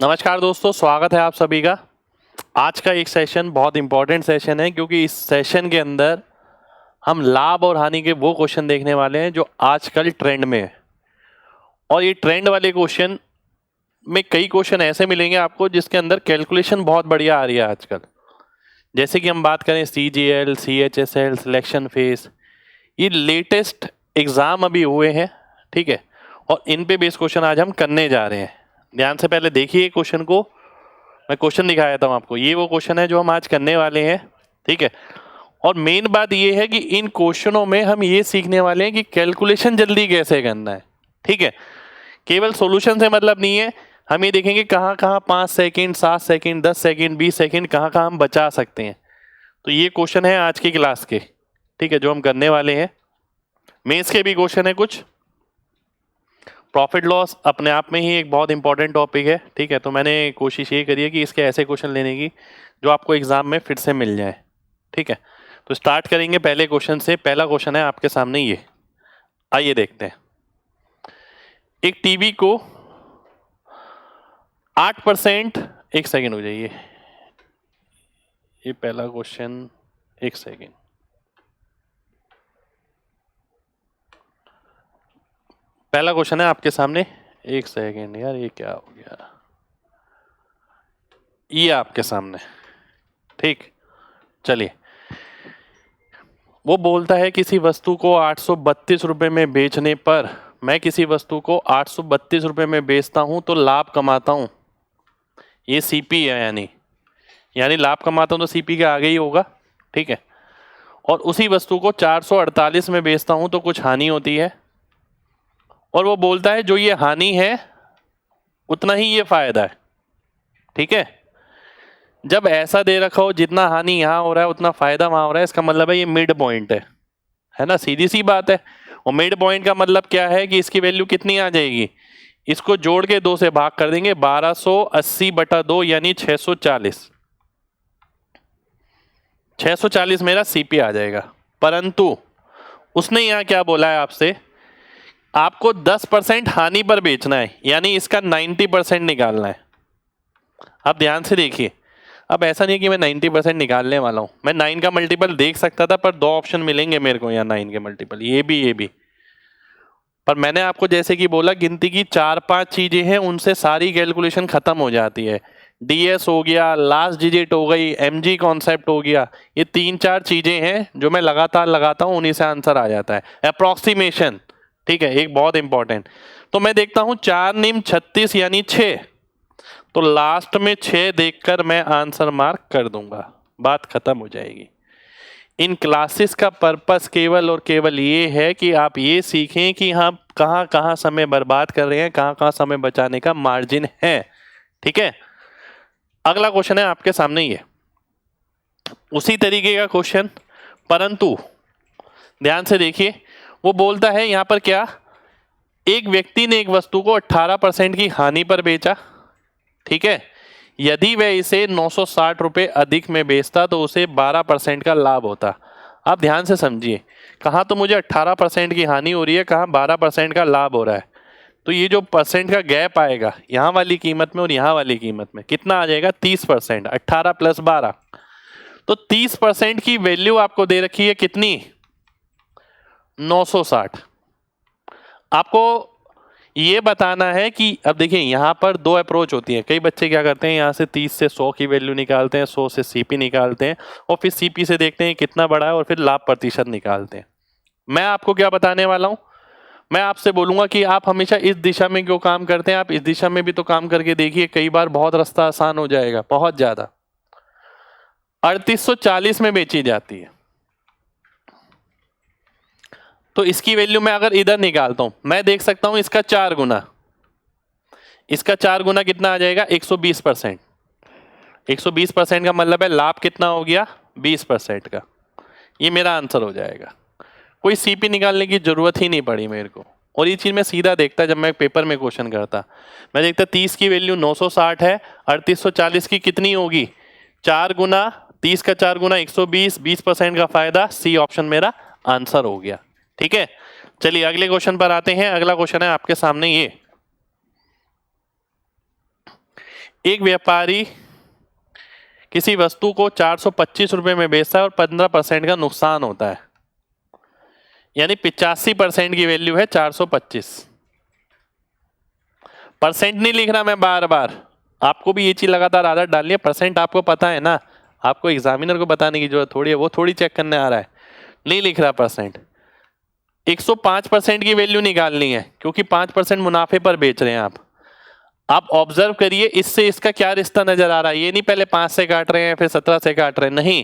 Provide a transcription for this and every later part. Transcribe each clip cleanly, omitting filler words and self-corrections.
नमस्कार दोस्तों, स्वागत है आप सभी का। आज का एक सेशन बहुत इंपॉर्टेंट सेशन है क्योंकि इस सेशन के अंदर हम लाभ और हानि के वो क्वेश्चन देखने वाले हैं जो आजकल ट्रेंड में है। और ये ट्रेंड वाले क्वेश्चन में कई क्वेश्चन ऐसे मिलेंगे आपको जिसके अंदर कैलकुलेशन बहुत बढ़िया आ रही है आजकल। जैसे कि हम बात करें CGL, CHSL, सिलेक्शन फेस, ये लेटेस्ट एग्जाम अभी हुए हैं, ठीक है। और इन पे बेस क्वेश्चन आज हम करने जा रहे हैं। ध्यान से पहले देखिए क्वेश्चन को, मैं क्वेश्चन दिखाया था आपको, ये वो क्वेश्चन है जो हम आज करने वाले हैं, ठीक है। और मेन बात ये है कि इन क्वेश्चनों में हम ये सीखने वाले हैं कि कैलकुलेशन जल्दी कैसे करना है, ठीक है। केवल सॉल्यूशन से मतलब नहीं है, हम ये देखेंगे कहाँ कहाँ 5 सेकंड, 7 सेकंड, 10 सेकंड, 20 सेकंड कहाँ कहाँ हम बचा सकते हैं। तो ये क्वेश्चन है आज की क्लास के, ठीक है, जो हम करने वाले हैं। मेंस के भी क्वेश्चन है कुछ। प्रॉफिट लॉस अपने आप में ही एक बहुत इंपॉर्टेंट टॉपिक है, ठीक है। तो मैंने कोशिश ये करी है कि इसके ऐसे क्वेश्चन लेने की जो आपको एग्जाम में फिर से मिल जाए, ठीक है। तो स्टार्ट करेंगे पहले क्वेश्चन से। पहला क्वेश्चन है आपके सामने ये, आइए देखते हैं। एक टीवी को 8%, एक सेकेंड हो जाइए, ये पहला क्वेश्चन, एक सेकेंड। पहला क्वेश्चन है आपके सामने, एक सेकेंड यार, ये क्या हो गया, ये आपके सामने, ठीक। चलिए, वो बोलता है किसी वस्तु को 832 रुपये में बेचने पर मैं किसी वस्तु को 832 रुपये में बेचता हूं तो लाभ कमाता हूं। ये सीपी है, यानी लाभ कमाता हूं तो सीपी के आगे ही होगा, ठीक है। और उसी वस्तु को 448 में बेचता हूं तो कुछ हानि होती है। और वो बोलता है जो ये हानि है उतना ही ये फायदा है, ठीक है। जब ऐसा दे रखा हो जितना हानि यहाँ हो रहा है उतना फायदा वहां हो रहा है, इसका मतलब है ये मिड पॉइंट है ना, सीधी सी बात है। और मिड पॉइंट का मतलब क्या है कि इसकी वैल्यू कितनी आ जाएगी, इसको जोड़ के 2 से भाग कर देंगे, 1280/2 यानी 640। 640 मेरा सीपी आ जाएगा। परंतु उसने यहाँ क्या बोला है आपसे, आपको 10% हानि पर बेचना है, यानी इसका 90% निकालना है। आप ध्यान से देखिए, अब ऐसा नहीं है कि मैं 90% निकालने वाला हूं, मैं 9 का मल्टीपल देख सकता था, पर 2 ऑप्शन मिलेंगे मेरे को यहाँ 9 के मल्टीपल, ये भी। पर मैंने आपको जैसे कि बोला, गिनती की 4-5 चीजें हैं, उनसे सारी कैलकुलेशन खत्म हो जाती है। DS हो गया, लास्ट डिजिट हो गई, MG कॉन्सेप्ट हो गया, ये 3-4 चीजें हैं जो मैं लगातार लगाता हूं, उन्हीं से आंसर आ जाता है। अप्रोक्सीमेशन, ठीक है, एक बहुत इंपॉर्टेंट। तो मैं देखता हूं 4 निम 36 यानी 6, तो लास्ट में 6 देखकर मैं आंसर मार्क कर दूंगा, बात खत्म हो जाएगी। इन क्लासेस का पर्पस केवल और केवल ये है कि आप ये सीखें कि हम कहाँ कहाँ समय बर्बाद कर रहे हैं, कहाँ कहाँ समय बचाने का मार्जिन है, ठीक है। अगला क्वेश्चन है आपके सामने ये, उसी तरीके का क्वेश्चन, परंतु ध्यान से देखिए। वो बोलता है यहां पर क्या, एक व्यक्ति ने एक वस्तु को 18% की हानि पर बेचा, ठीक है। यदि वह इसे 960 रुपये अधिक में बेचता तो उसे 12% का लाभ होता। आप ध्यान से समझिए, कहाँ तो मुझे 18% की हानि हो रही है, कहाँ 12% का लाभ हो रहा है। तो ये जो परसेंट का गैप आएगा यहाँ वाली कीमत में और यहाँ वाली कीमत में, कितना आ जाएगा, 30%, 18 + 12। तो 30% की वैल्यू आपको दे रखी है कितनी, 960। आपको ये बताना है कि, अब देखिए यहाँ पर 2 अप्रोच होती है। कई बच्चे क्या करते हैं, यहाँ से 30 से 100 की वैल्यू निकालते हैं, 100 से सीपी निकालते हैं, और फिर सीपी से देखते हैं कितना बड़ा है और फिर लाभ प्रतिशत निकालते हैं। मैं आपको क्या बताने वाला हूँ, मैं आपसे बोलूंगा कि आप हमेशा इस दिशा में क्यों काम करते हैं, आप इस दिशा में भी तो काम करके देखिए, कई बार बहुत रास्ता आसान हो जाएगा, बहुत ज्यादा। 3840 में बेची जाती है, तो इसकी वैल्यू मैं अगर इधर निकालता हूं, मैं देख सकता हूं इसका 4 गुना, इसका 4 गुना कितना आ जाएगा, 120%। 120% का मतलब है लाभ कितना हो गया, 20% का। ये मेरा आंसर हो जाएगा, कोई सीपी निकालने की जरूरत ही नहीं पड़ी मेरे को। और ये चीज मैं सीधा देखता, जब मैं पेपर में क्वेश्चन करता, मैं देखता 30 की वैल्यू 960 है, 3840 की कितनी होगी, 4 गुना, 30 का 4 गुना 120, 20% का फायदा, सी ऑप्शन मेरा आंसर हो गया, ठीक है। चलिए अगले क्वेश्चन पर आते हैं। अगला क्वेश्चन है आपके सामने ये, एक व्यापारी किसी वस्तु को 425 रुपए में बेचता है और 15% का नुकसान होता है, यानी 85% की वैल्यू है 425। परसेंट नहीं लिख रहा मैं बार बार, आपको भी ये चीज लगातार आदत डालनी है। परसेंट आपको पता है ना, आपको एग्जामिनर को बताने की जरूरत थोड़ी है, वो थोड़ी चेक करने आ रहा है। नहीं लिख रहा परसेंट। 105% की वैल्यू निकालनी है, क्योंकि 5% मुनाफे पर बेच रहे हैं आप ऑब्जर्व करिए इससे इसका क्या रिश्ता नजर आ रहा है। ये नहीं पहले 5 से काट रहे हैं फिर 17 से काट रहे हैं, नहीं,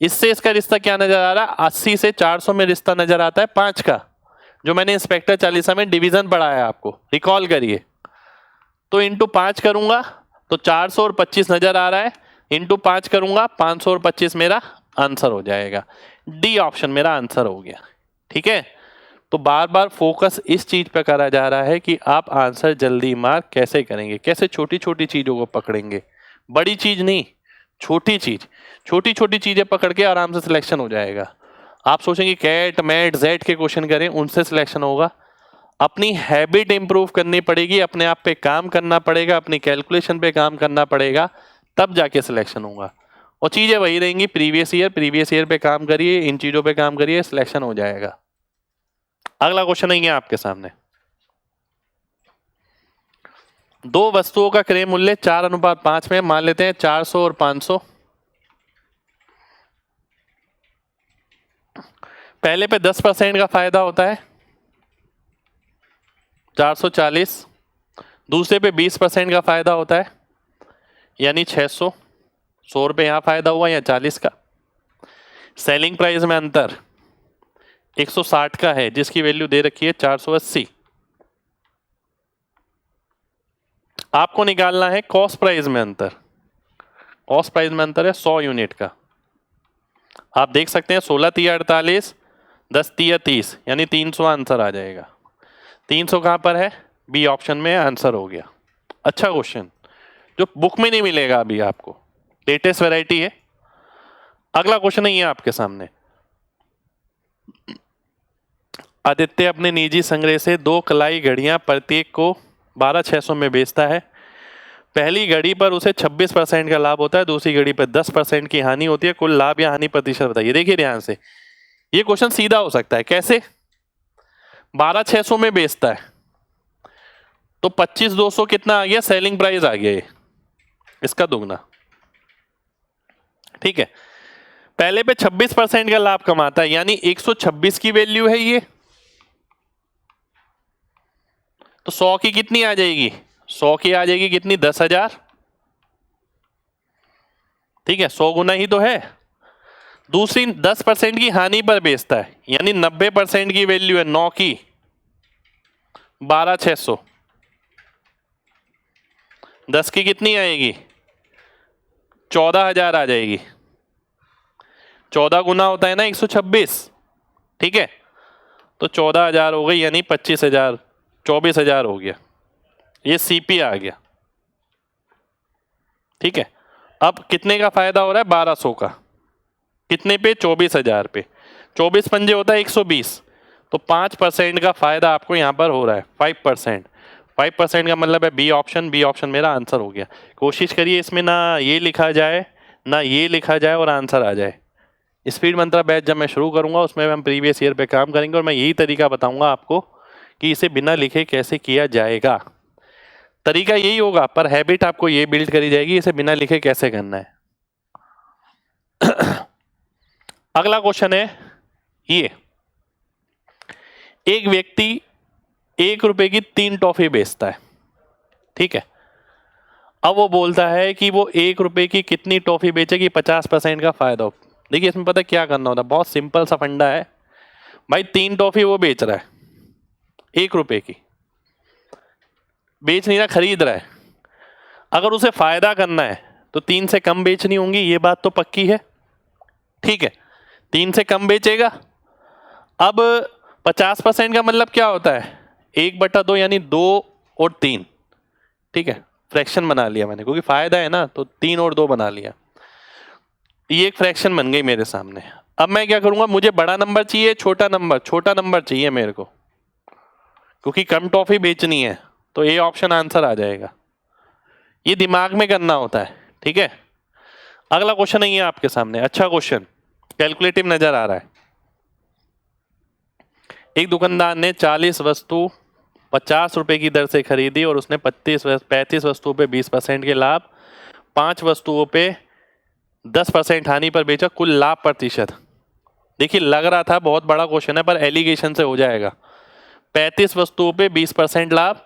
इससे इसका रिश्ता क्या नजर आ रहा है, 80 से 400 में रिश्ता नजर आता है 5 का, जो मैंने इंस्पेक्टर चालीसा में डिवीजन पढ़ाया आपको, रिकॉल करिए। तो इंटू 5 करूंगा तो 400 और 25 नजर आ रहा है, इंटू 5 करूंगा 500 और 25 मेरा आंसर हो जाएगा। डी ऑप्शन मेरा आंसर हो गया। ठीक है, तो बार बार फोकस इस चीज पे करा जा रहा है कि आप आंसर जल्दी मार्क कैसे करेंगे, कैसे छोटी छोटी चीजों को पकड़ेंगे, बड़ी चीज नहीं, छोटी चीज, छोटी छोटी चीजें पकड़ के आराम से सिलेक्शन हो जाएगा। आप सोचेंगे कैट मैट जेड के क्वेश्चन करें उनसे सिलेक्शन होगा, अपनी हैबिट इंप्रूव करनी पड़ेगी, अपने आप पे काम करना पड़ेगा, अपनी कैलकुलेशन पे काम करना पड़ेगा, तब जाके सिलेक्शन होगा। और चीजें वही रहेंगी, प्रीवियस ईयर पे काम करिए, इन चीजों पे काम करिए, सिलेक्शन हो जाएगा। अगला क्वेश्चन है आपके सामने, दो वस्तुओं का क्रय मूल्य 4:5 में, मान लेते हैं 400 और 500। पहले पे 10% का फायदा होता है 440, दूसरे पे 20% का फायदा होता है यानी 600। 100 रुपये यहाँ फायदा हुआ या 40 का। सेलिंग प्राइस में अंतर 160 का है, जिसकी वैल्यू दे रखी है 480। आपको निकालना है कॉस्ट प्राइस में अंतर। कॉस्ट प्राइस में अंतर है 100 यूनिट का। आप देख सकते हैं 16 तिया 48, 10 तिया 30, यानी 300 आंसर आ जाएगा। 300 कहाँ पर है, बी ऑप्शन में आंसर हो गया। अच्छा क्वेश्चन जो बुक में नहीं मिलेगा अभी आपको, लेटेस्ट वैरायटी है। अगला क्वेश्चन है ये आपके सामने, आदित्य अपने निजी संग्रह से 2 कलाई घड़ियां प्रत्येक को 12,600 में बेचता है। पहली घड़ी पर उसे 26% का लाभ होता है, दूसरी घड़ी पर 10% की हानि होती है। कुल लाभ या हानि प्रतिशत बताइए। देखिए ध्यान से, ये क्वेश्चन सीधा हो सकता है। कैसे, 12,600 में बेचता है तो 25,200 कितना आ गया, सेलिंग प्राइस आ गया, ये इसका दुगना। ठीक है, पहले पे 26% का लाभ कमाता है, यानी 126 की वैल्यू है ये, तो 100 की कितनी आ जाएगी, 100 की आ जाएगी कितनी, 10,000। ठीक है, 100 गुना ही तो है। दूसरी 10% की हानि पर बेचता है, यानी 90% की वैल्यू है 9 की 12,600। 10 की कितनी आएगी, 14,000 आ जाएगी। 14 गुना होता है ना 126। ठीक है, तो 14,000 हो गई, यानी 25,000, 24,000 हो गया। ये सीपी आ गया। ठीक है, अब कितने का फायदा हो रहा है, 1200 का, कितने पे, 24,000 पे। 24 पंजे होता है 120, तो 5% का फायदा आपको यहां पर हो रहा है, 5%। 5% का मतलब है बी ऑप्शन। बी ऑप्शन मेरा आंसर हो गया। कोशिश करिए इसमें ना ये लिखा जाए ना ये लिखा जाए और आंसर आ जाए। स्पीड मंत्रा बैच जब मैं शुरू करूंगा उसमें हम प्रीवियस ईयर पे काम करेंगे और मैं यही तरीका बताऊंगा आपको कि इसे बिना लिखे कैसे किया जाएगा। तरीका यही होगा, पर हैबिट आपको ये बिल्ड करी जाएगी इसे बिना लिखे कैसे करना है। अगला क्वेश्चन है ये, एक व्यक्ति 1 रुपए की 3 टॉफी बेचता है। ठीक है, अब वो बोलता है कि वो 1 रुपए की कितनी टॉफी बेचेगी, 50% का फायदा हो। देखिए इसमें पता क्या करना होता है, बहुत सिंपल सा फंडा है भाई। 3 टॉफी वो बेच रहा है 1 रुपए की, बेच नहीं रहा, खरीद रहा है। अगर उसे फायदा करना है तो 3 से कम बेचनी होंगी, ये बात तो पक्की है। ठीक है, 3 से कम बेचेगा। अब 50% का मतलब क्या होता है, 1/2 यानी 2 और 3। ठीक है, फ्रैक्शन बना लिया मैंने, क्योंकि फायदा है ना, तो 3 और 2 बना लिया। ये एक फ्रैक्शन बन गई मेरे सामने। अब मैं क्या करूंगा, मुझे बड़ा नंबर चाहिए, छोटा नंबर चाहिए मेरे को, क्योंकि कम टॉफी बेचनी है, तो ए ऑप्शन आंसर आ जाएगा। ये दिमाग में करना होता है, ठीक है। अगला क्वेश्चन नहीं है आपके सामने, अच्छा क्वेश्चन, कैलकुलेटिव नजर आ रहा है। एक दुकानदार ने 40 वस्तु 50 रुपए की दर से खरीदी और उसने 35 वस्तुओं पे 20% के लाभ, 5 वस्तुओं पे 10% हानि पर बेचा, कुल लाभ प्रतिशत। देखिए लग रहा था बहुत बड़ा क्वेश्चन है पर एलिगेशन से हो जाएगा। 35 वस्तुओं पे 20% लाभ,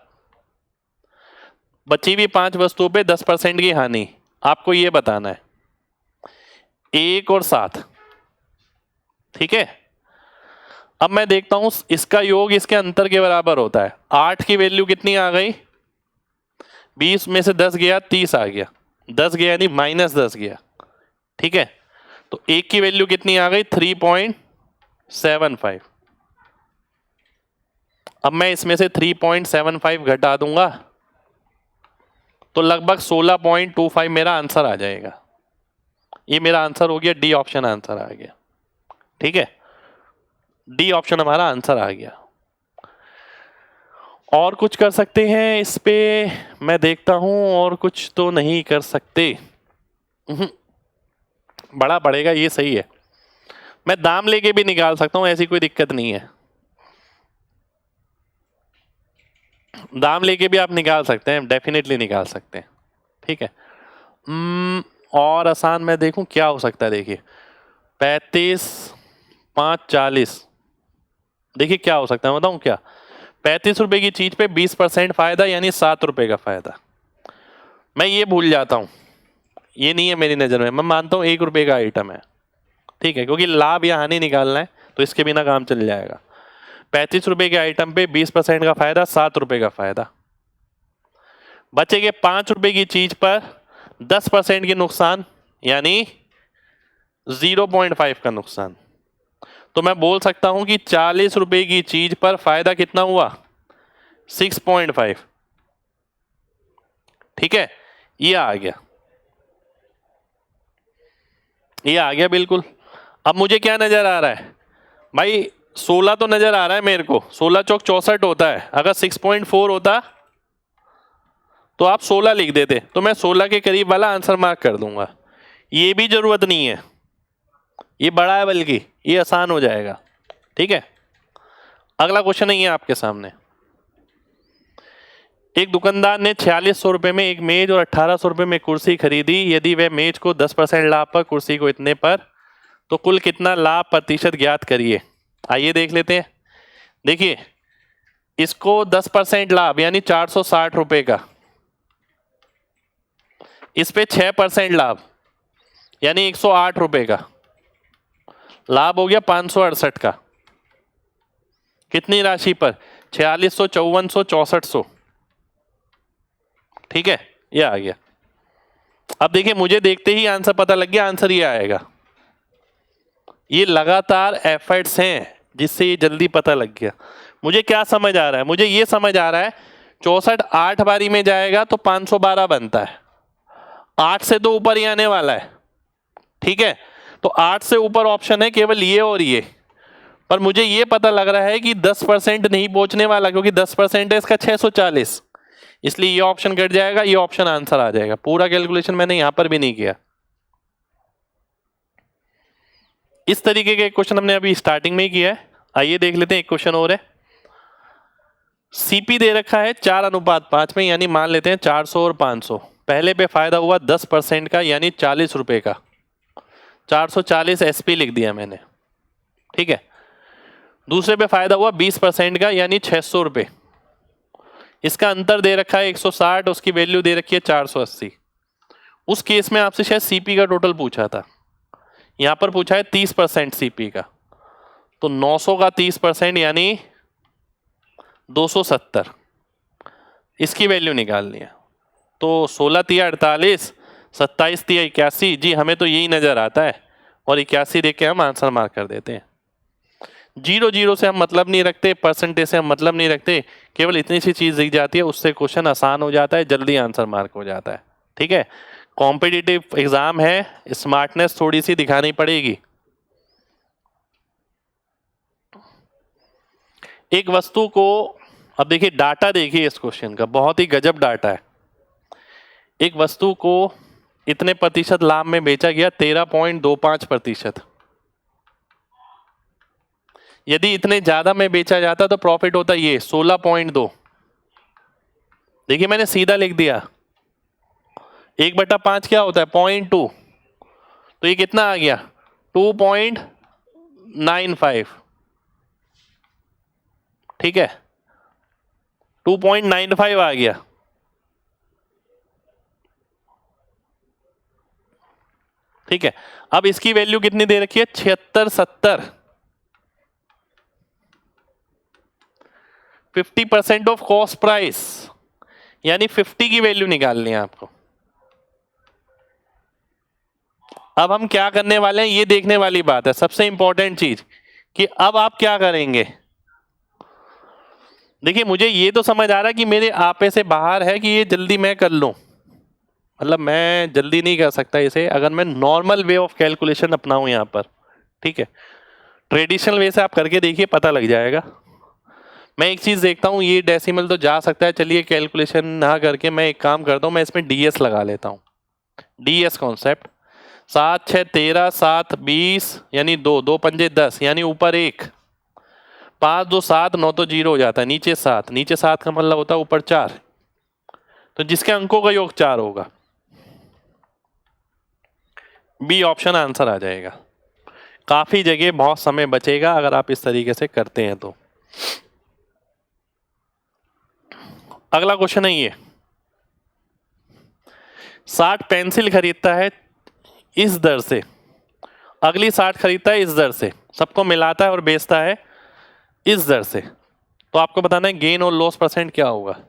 बची हुई 5 वस्तुओं पे 10% की हानि, आपको ये बताना है 1 और 7, ठीक है। अब मैं देखता हूं इसका योग इसके अंतर के बराबर होता है। 8 की वैल्यू कितनी आ गई, 20 में से 10 गया 30 आ गया, 10 गया यानी -10 गया, ठीक है। तो 1 की वैल्यू कितनी आ गई 3.75। अब मैं इसमें से 3.75 घटा दूंगा तो लगभग 16.25 मेरा आंसर आ जाएगा। ये मेरा आंसर हो गया, डी ऑप्शन आंसर आ गया, ठीक है। डी ऑप्शन हमारा आंसर आ गया। और कुछ कर सकते हैं इस पे, मैं देखता हूं, और कुछ तो नहीं कर सकते। बड़ा पड़ेगा, ये सही है। मैं दाम लेके भी निकाल सकता हूं, ऐसी कोई दिक्कत नहीं है। दाम लेके भी आप निकाल सकते हैं, डेफिनेटली निकाल सकते हैं, ठीक है। और आसान मैं देखूं क्या हो सकता है। देखिए 35 5 40, देखिए क्या हो सकता है बताऊं क्या। 35 रुपए की चीज पे 20% फायदा यानी 7 रुपए का फायदा। मैं ये भूल जाता हूं, ये नहीं है मेरी नजर में। मैं मानता हूं 1 रुपए का आइटम है, ठीक है, क्योंकि लाभ या हानि निकालना है तो इसके बिना काम चल जाएगा। 35 रुपए के आइटम पे 20% का फायदा, 7 रुपए का फायदा। बचेगे 5 रुपए की चीज पर 10% की नुकसान यानी 0.5 का नुकसान। तो मैं बोल सकता हूं कि 40 रुपए की चीज पर फायदा कितना हुआ 6.5, ठीक है। ये आ गया, ये आ गया बिल्कुल। अब मुझे क्या नजर आ रहा है भाई, 16 तो नजर आ रहा है मेरे को, 16 चौक 64 होता है। अगर 6.4 होता तो आप 16 लिख देते, तो मैं 16 के करीब वाला आंसर मार्क कर दूंगा। ये भी जरूरत नहीं है, ये बड़ा है, बल्कि ये आसान हो जाएगा, ठीक है। अगला क्वेश्चन नहीं है आपके सामने। एक दुकानदार ने 4600 रुपए में एक मेज और 1800 रुपए में कुर्सी खरीदी। यदि वह मेज को 10% लाभ पर, कुर्सी को इतने पर, तो कुल कितना लाभ प्रतिशत ज्ञात करिए। आइए देख लेते हैं। देखिए इसको 10% लाभ यानी 460 रुपए का, इस पे 6% लाभ यानी 108 रुपए का, लाभ हो गया 568 का। कितनी राशि पर 4600 5400 6400, ठीक है। ये आ गया। अब देखिए मुझे देखते ही आंसर पता लग गया, आंसर ये आएगा। ये लगातार एफर्ट्स हैं जिससे ये जल्दी पता लग गया। मुझे क्या समझ आ रहा है, मुझे ये समझ आ रहा है 64 8 बारी में जाएगा तो 512 बनता है। 8 से तो ऊपर ही आने वाला है, ठीक है। तो 8 से ऊपर ऑप्शन है केवल ये और ये, पर मुझे ये पता लग रहा है कि 10% नहीं पहुंचने वाला, क्योंकि 10% है इसका 640, इसलिए ये ऑप्शन कट जाएगा, ये ऑप्शन आंसर आ जाएगा। पूरा कैलकुलेशन मैंने यहां पर भी नहीं किया। इस तरीके के क्वेश्चन हमने अभी स्टार्टिंग में ही किया है। आइए देख लेते हैं, एक क्वेश्चन और है। सीपी दे रखा है 4:5 में, यानी मान लेते हैं 400 और 500। पहले पे फायदा हुआ 10% का यानी 40 रुपए का, 440 एसपी लिख दिया मैंने, ठीक है। दूसरे पे फायदा हुआ 20% का यानी 600 रुपए। इसका अंतर दे रखा है 160, उसकी वैल्यू दे रखी है 480। उस केस में आपसे शायद सीपी का टोटल पूछा था, यहां पर पूछा है 30% सीपी का। तो 900 का 30% यानी 270, इसकी वैल्यू निकालनी है। तो 16 तिया 48, 27 तिया 81। जी हमें तो यही नजर आता है, और 81 देख के हम आंसर मार्क कर देते हैं। 0 से हम मतलब नहीं रखते, परसेंटेज से हम मतलब नहीं रखते, केवल इतनी सी चीज दिख जाती है, उससे क्वेश्चन आसान हो जाता है, जल्दी आंसर मार्क हो जाता है, ठीक है। कॉम्पिटिटिव एग्जाम है, स्मार्टनेस थोड़ी सी दिखानी पड़ेगी। एक वस्तु को, अब देखिए डाटा देखिए इस क्वेश्चन का, बहुत ही गजब डाटा है। एक वस्तु को इतने प्रतिशत लाभ में बेचा गया, 13.25%। यदि इतने ज्यादा में बेचा जाता तो प्रॉफिट होता ये 16.2। देखिए मैंने सीधा लिख दिया, 1/5 क्या होता है 0.2, तो ये कितना आ गया 2.95। ठीक है, 2.95 आ गया। ठीक है, अब इसकी वैल्यू कितनी दे रखी है 7670। 50% ऑफ कॉस्ट प्राइस, यानी 50 की वैल्यू निकालनी है आपको। अब हम क्या करने वाले हैं ये देखने वाली बात है, सबसे इंपॉर्टेंट चीज कि अब आप क्या करेंगे। देखिए मुझे ये तो समझ आ रहा है कि मेरे आपे से बाहर है कि ये जल्दी मैं कर लूं, मतलब मैं जल्दी नहीं कर सकता इसे अगर मैं नॉर्मल वे ऑफ कैलकुलेशन अपनाऊं यहाँ पर। ठीक है, ट्रेडिशनल वे से आप करके देखिए, पता लग जाएगा। मैं एक चीज देखता हूँ, ये डेसिमल तो जा सकता है, चलिए कैलकुलेशन ना करके मैं एक काम करता हूँ, मैं इसमें डीएस लगा लेता हूँ। डीएस कॉन्सेप्ट, 7 6 13 7 20 यानी 2 2 पंजे 10 यानी ऊपर 1, 5 2 7 9 तो 0 हो जाता है, नीचे 7, नीचे 7 का मतलब होता है ऊपर 4, तो जिसके अंकों का योग 4 होगा। बी ऑप्शन आंसर आ जाएगा। काफी जगह बहुत समय बचेगा अगर आप इस तरीके से करते हैं तो। अगला क्वेश्चन है ये, 60 पेंसिल खरीदता है इस दर से, अगली 60 खरीदता है इस दर से, सबको मिलाता है और बेचता है इस दर से, तो आपको बताना है गेन और लॉस परसेंट क्या होगा।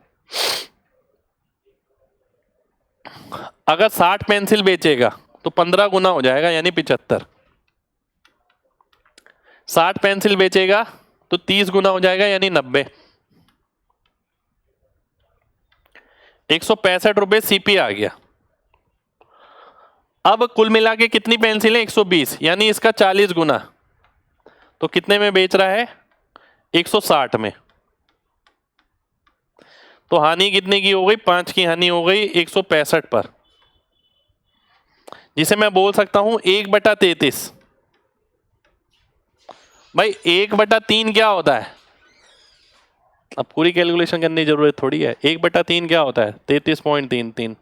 अगर 60 पेंसिल बेचेगा तो 15 गुना हो जाएगा यानी 75। 60 पेंसिल बेचेगा तो 30 गुना हो जाएगा यानी 90। 165 रुपए सीपी आ गया। अब कुल मिला के कितनी पेंसिल है 120 यानी इसका 40 गुना, तो कितने में बेच रहा है 160 में। तो हानि कितने की हो गई 5 की हानि हो गई 165 पर, जिसे मैं बोल सकता हूं 1/33। भाई 1/3 क्या होता है, अब पूरी कैलकुलेशन करने की जरूरत थोड़ी है। 1/3 क्या होता है 33.33।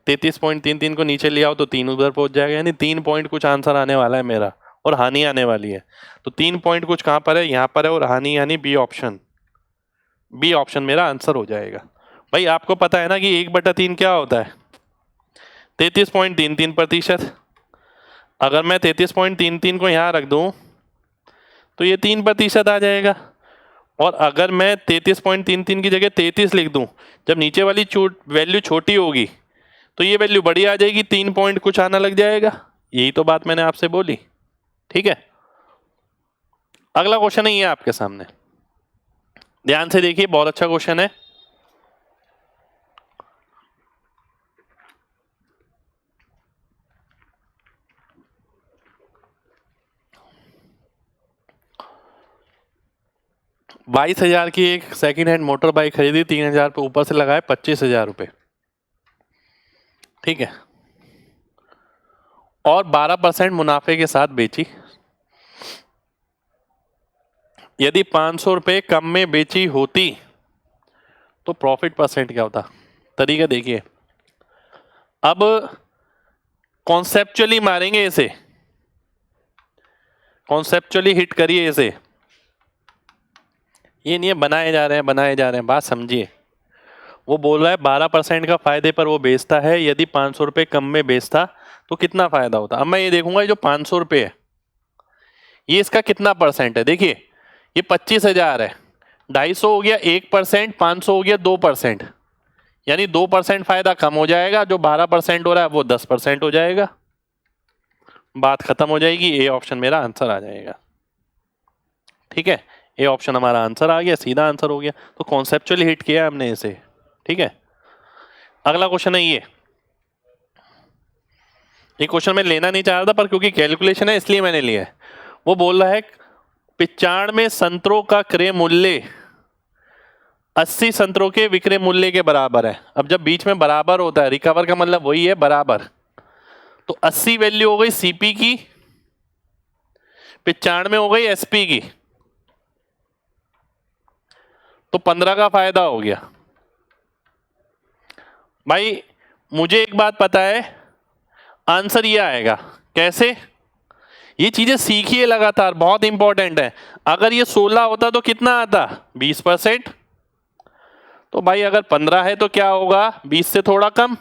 33.33 को नीचे ले आओ तो 3 उधर पहुंच जाएगा, यानी 3 पॉइंट कुछ आंसर आने वाला है मेरा, और हानि आने वाली है। तो 3 पॉइंट कुछ कहां पर है, यहां पर है, और हानि यानी बी ऑप्शन। बी ऑप्शन मेरा आंसर हो जाएगा। भाई आपको पता है ना कि 1/3 क्या होता है 33.33%। अगर मैं 33.33 को यहाँ रख दूं तो ये 3% आ जाएगा, और अगर मैं 33.33 की जगह 33 लिख दूं, जब नीचे वाली वैल्यू छोटी होगी तो ये वैल्यू बड़ी आ जाएगी, 3 पॉइंट कुछ आना लग जाएगा। यही तो बात मैंने आपसे बोली। ठीक है, अगला क्वेश्चन है ये आपके सामने, ध्यान से देखिए, बहुत अच्छा क्वेश्चन है। ₹22,000 की एक सेकंड हैंड मोटर बाइक खरीदी, 3,000 पे ऊपर से लगाए 25,000 रुपए। ठीक है, और 12% मुनाफे के साथ बेची। यदि 500 रुपए कम में बेची होती तो प्रॉफिट परसेंट क्या होता। तरीका देखिए, अब कॉन्सेप्चुअली मारेंगे इसे, कॉन्सेप्चुअली हिट करिए इसे, ये नहीं है बनाए जा रहे हैं, बात समझिए। वो बोल रहा है 12% का फायदे पर वो बेचता है, यदि 500 रुपए कम में बेचता तो कितना फायदा होता। अब मैं ये देखूंगा जो 500 रुपए है ये इसका कितना परसेंट है। देखिए ये 25,000 है, 250 हो गया 1%, 500 हो गया 2%, यानी 2% फायदा कम हो जाएगा, जो 12% हो रहा है वो 10% हो जाएगा, बात खत्म हो जाएगी। ए ऑप्शन मेरा आंसर आ जाएगा। ठीक है, ए ऑप्शन हमारा आंसर आ गया, सीधा आंसर हो गया। तो कॉन्सेप्चुअली हिट किया हमने इसे। ठीक है, अगला क्वेश्चन है ये क्वेश्चन मैं लेना नहीं चाह रहा था पर क्योंकि कैलकुलेशन है इसलिए मैंने लिया है। वो बोल रहा है 95 संतरों का क्रय मूल्य 80 संतरों के विक्रय मूल्य के बराबर है। अब जब बीच में बराबर होता है, रिकवर का मतलब वही है बराबर, तो 80 वैल्यू हो गई सीपी की, 95 हो गई एसपी की, तो 15 का फायदा हो गया। भाई मुझे एक बात पता है, आंसर ये आएगा। कैसे? ये चीजें सीखिए लगातार, बहुत इंपॉर्टेंट है। अगर ये 16 होता तो कितना आता? 20%। तो भाई अगर 15 है तो क्या होगा? 20 से थोड़ा कम,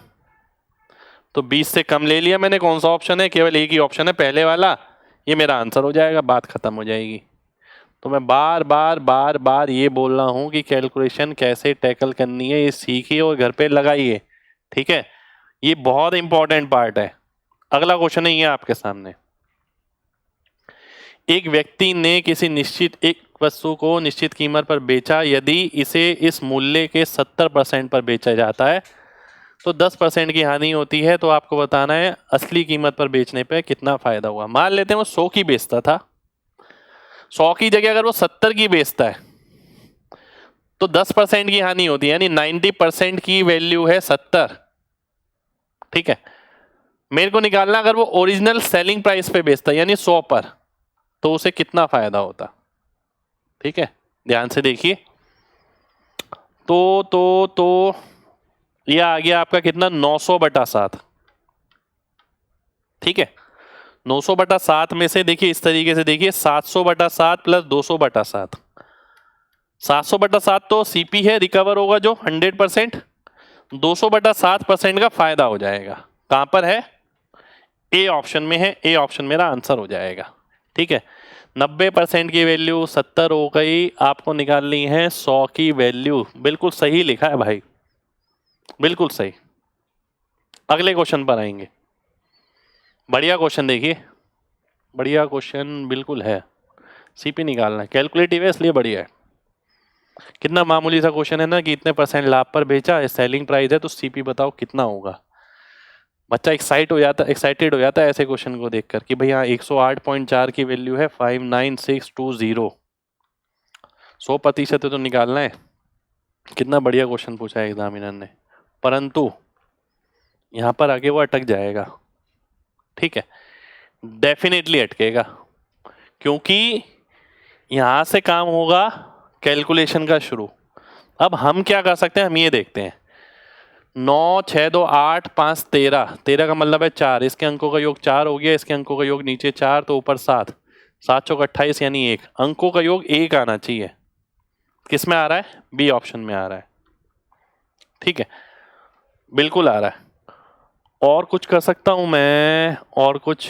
तो 20 से कम ले लिया मैंने। कौन सा ऑप्शन है? केवल एक ही ऑप्शन है, पहले वाला। ये मेरा आंसर हो जाएगा, बात खत्म हो जाएगी। तो मैं बार बार बार बार ये बोल रहा हूं कि कैलकुलेशन कैसे टैकल करनी है, ये सीखिए और घर पे लगाइए, ठीक है? ये बहुत इंपॉर्टेंट पार्ट है। अगला क्वेश्चन है ये आपके सामने। एक व्यक्ति ने किसी निश्चित एक वस्तु को निश्चित कीमत पर बेचा। यदि इसे इस मूल्य के 70% पर बेचा जाता है तो 10% की हानि होती है। तो आपको बताना है असली कीमत पर बेचने पे कितना फायदा हुआ। मान लेते हैं वो 100 की बेचता था, 100 की जगह अगर वो 70 की बेचता है तो 10% की हानि होती है, यानी 90% की वैल्यू है 70, ठीक है? मेरे को निकालना अगर वो ओरिजिनल सेलिंग प्राइस पे बेचता है यानी 100 पर, तो उसे कितना फायदा होता, ठीक है? ध्यान से देखिए। तो ये आ गया आपका कितना? 900/7, ठीक है? 900/7 में से देखिए इस तरीके से देखिए, 700/7 प्लस 200/7। 700/7 तो सीपी है, रिकवर होगा जो 100%। 200/7% का फायदा हो जाएगा। कहां पर है? ए ऑप्शन में है। ए ऑप्शन मेरा आंसर हो जाएगा, ठीक है? 90% की वैल्यू 70 हो गई, आपको निकालनी है 100 की वैल्यू। बिल्कुल सही लिखा है भाई, बिल्कुल सही। अगले क्वेश्चन पर आएंगे। बढ़िया क्वेश्चन देखिए, बढ़िया क्वेश्चन बिल्कुल है। सीपी निकालना है, कैलकुलेटिव है इसलिए बढ़िया है। कितना मामूली सा क्वेश्चन है ना कि इतने % लाभ पर बेचा, सेलिंग प्राइस है, तो सीपी बताओ कितना होगा। बच्चा एक्साइटेड हो जाता है ऐसे क्वेश्चन को देखकर कि भैया 108.4 की वैल्यू है 59620, 100% है तो निकालना है। कितना बढ़िया क्वेश्चन पूछा है एग्जामिनर ने, परंतु यहां पर आगे वो अटक जाएगा, ठीक है? डेफिनेटली अटकेगा, क्योंकि यहां से काम होगा कैलकुलेशन का शुरू। अब हम क्या कर सकते हैं, हम ये देखते हैं। 9 6 2 8 5 13, 13 का मतलब है 4, इसके अंकों का योग 4 हो गया, इसके अंकों का योग नीचे 4 तो ऊपर 7, 7 चौक 28 यानी 1, अंकों का योग 1 आना चाहिए। किस में आ रहा है? बी ऑप्शन में आ रहा है, ठीक है? बिल्कुल आ रहा है। और कुछ कर सकता हूं मैं, और कुछ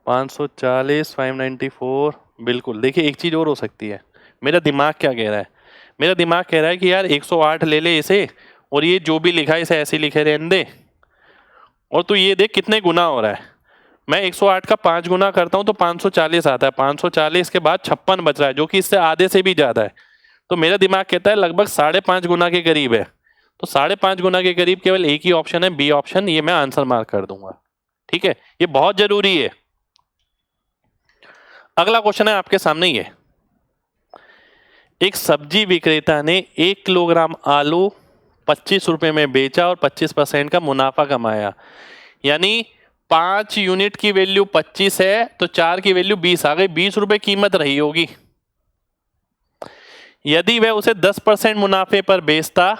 540 594, बिल्कुल। देखिए एक चीज और हो सकती है, मेरा दिमाग क्या कह रहा है? मेरा दिमाग कह रहा है कि यार 108 ले ले इसे, और ये जो भी लिखा है इसे ऐसे लिखे रहने दे, और तू ये देख कितने गुना हो रहा है। मैं 108 का 5 गुना करता हूं तो 540 आता है, 540 के बाद 56 बच रहा है, जो कि इससे आधे से भी ज्यादा है। तो मेरा दिमाग कहता है लगभग 5.5 गुना के करीब है। तो 5.5 गुना के करीब केवल एक ही ऑप्शन है, बी ऑप्शन। ये मैं आंसर मार्क कर दूंगा, ठीक है? ये बहुत जरूरी है। अगला क्वेश्चन है आपके सामने ये। एक सब्जी विक्रेता ने 1 किलोग्राम आलू 25 रुपए में बेचा और 25% का मुनाफा कमाया। यानी 5 यूनिट की वैल्यू 25 है तो 4 की वैल्यू 20 आ गई, 20 रुपए कीमत रही होगी। यदि वह उसे 10% मुनाफे पर बेचता,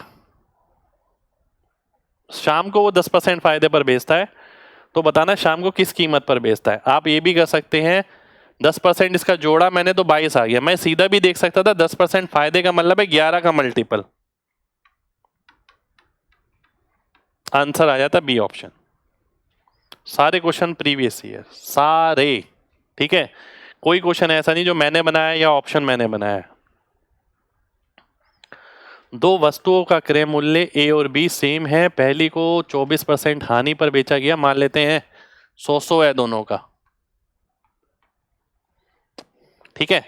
शाम को वो 10% फायदे पर बेचता है, तो बताना शाम को किस कीमत पर बेचता है। आप ये भी कर सकते हैं, 10% इसका जोड़ा मैंने तो 22 आ गया। मैं सीधा भी देख सकता था 10% फायदे का मतलब है 11 का मल्टीपल, आंसर आ जाता बी ऑप्शन। सारे क्वेश्चन प्रीवियस ईयर, सारे, ठीक है? कोई क्वेश्चन ऐसा नहीं जो मैंने बनाया या ऑप्शन मैंने बनाया। दो वस्तुओं का क्रय मूल्य ए और बी सेम है। पहली को 24% हानि पर बेचा गया, मान लेते हैं 100 है दोनों का, ठीक है?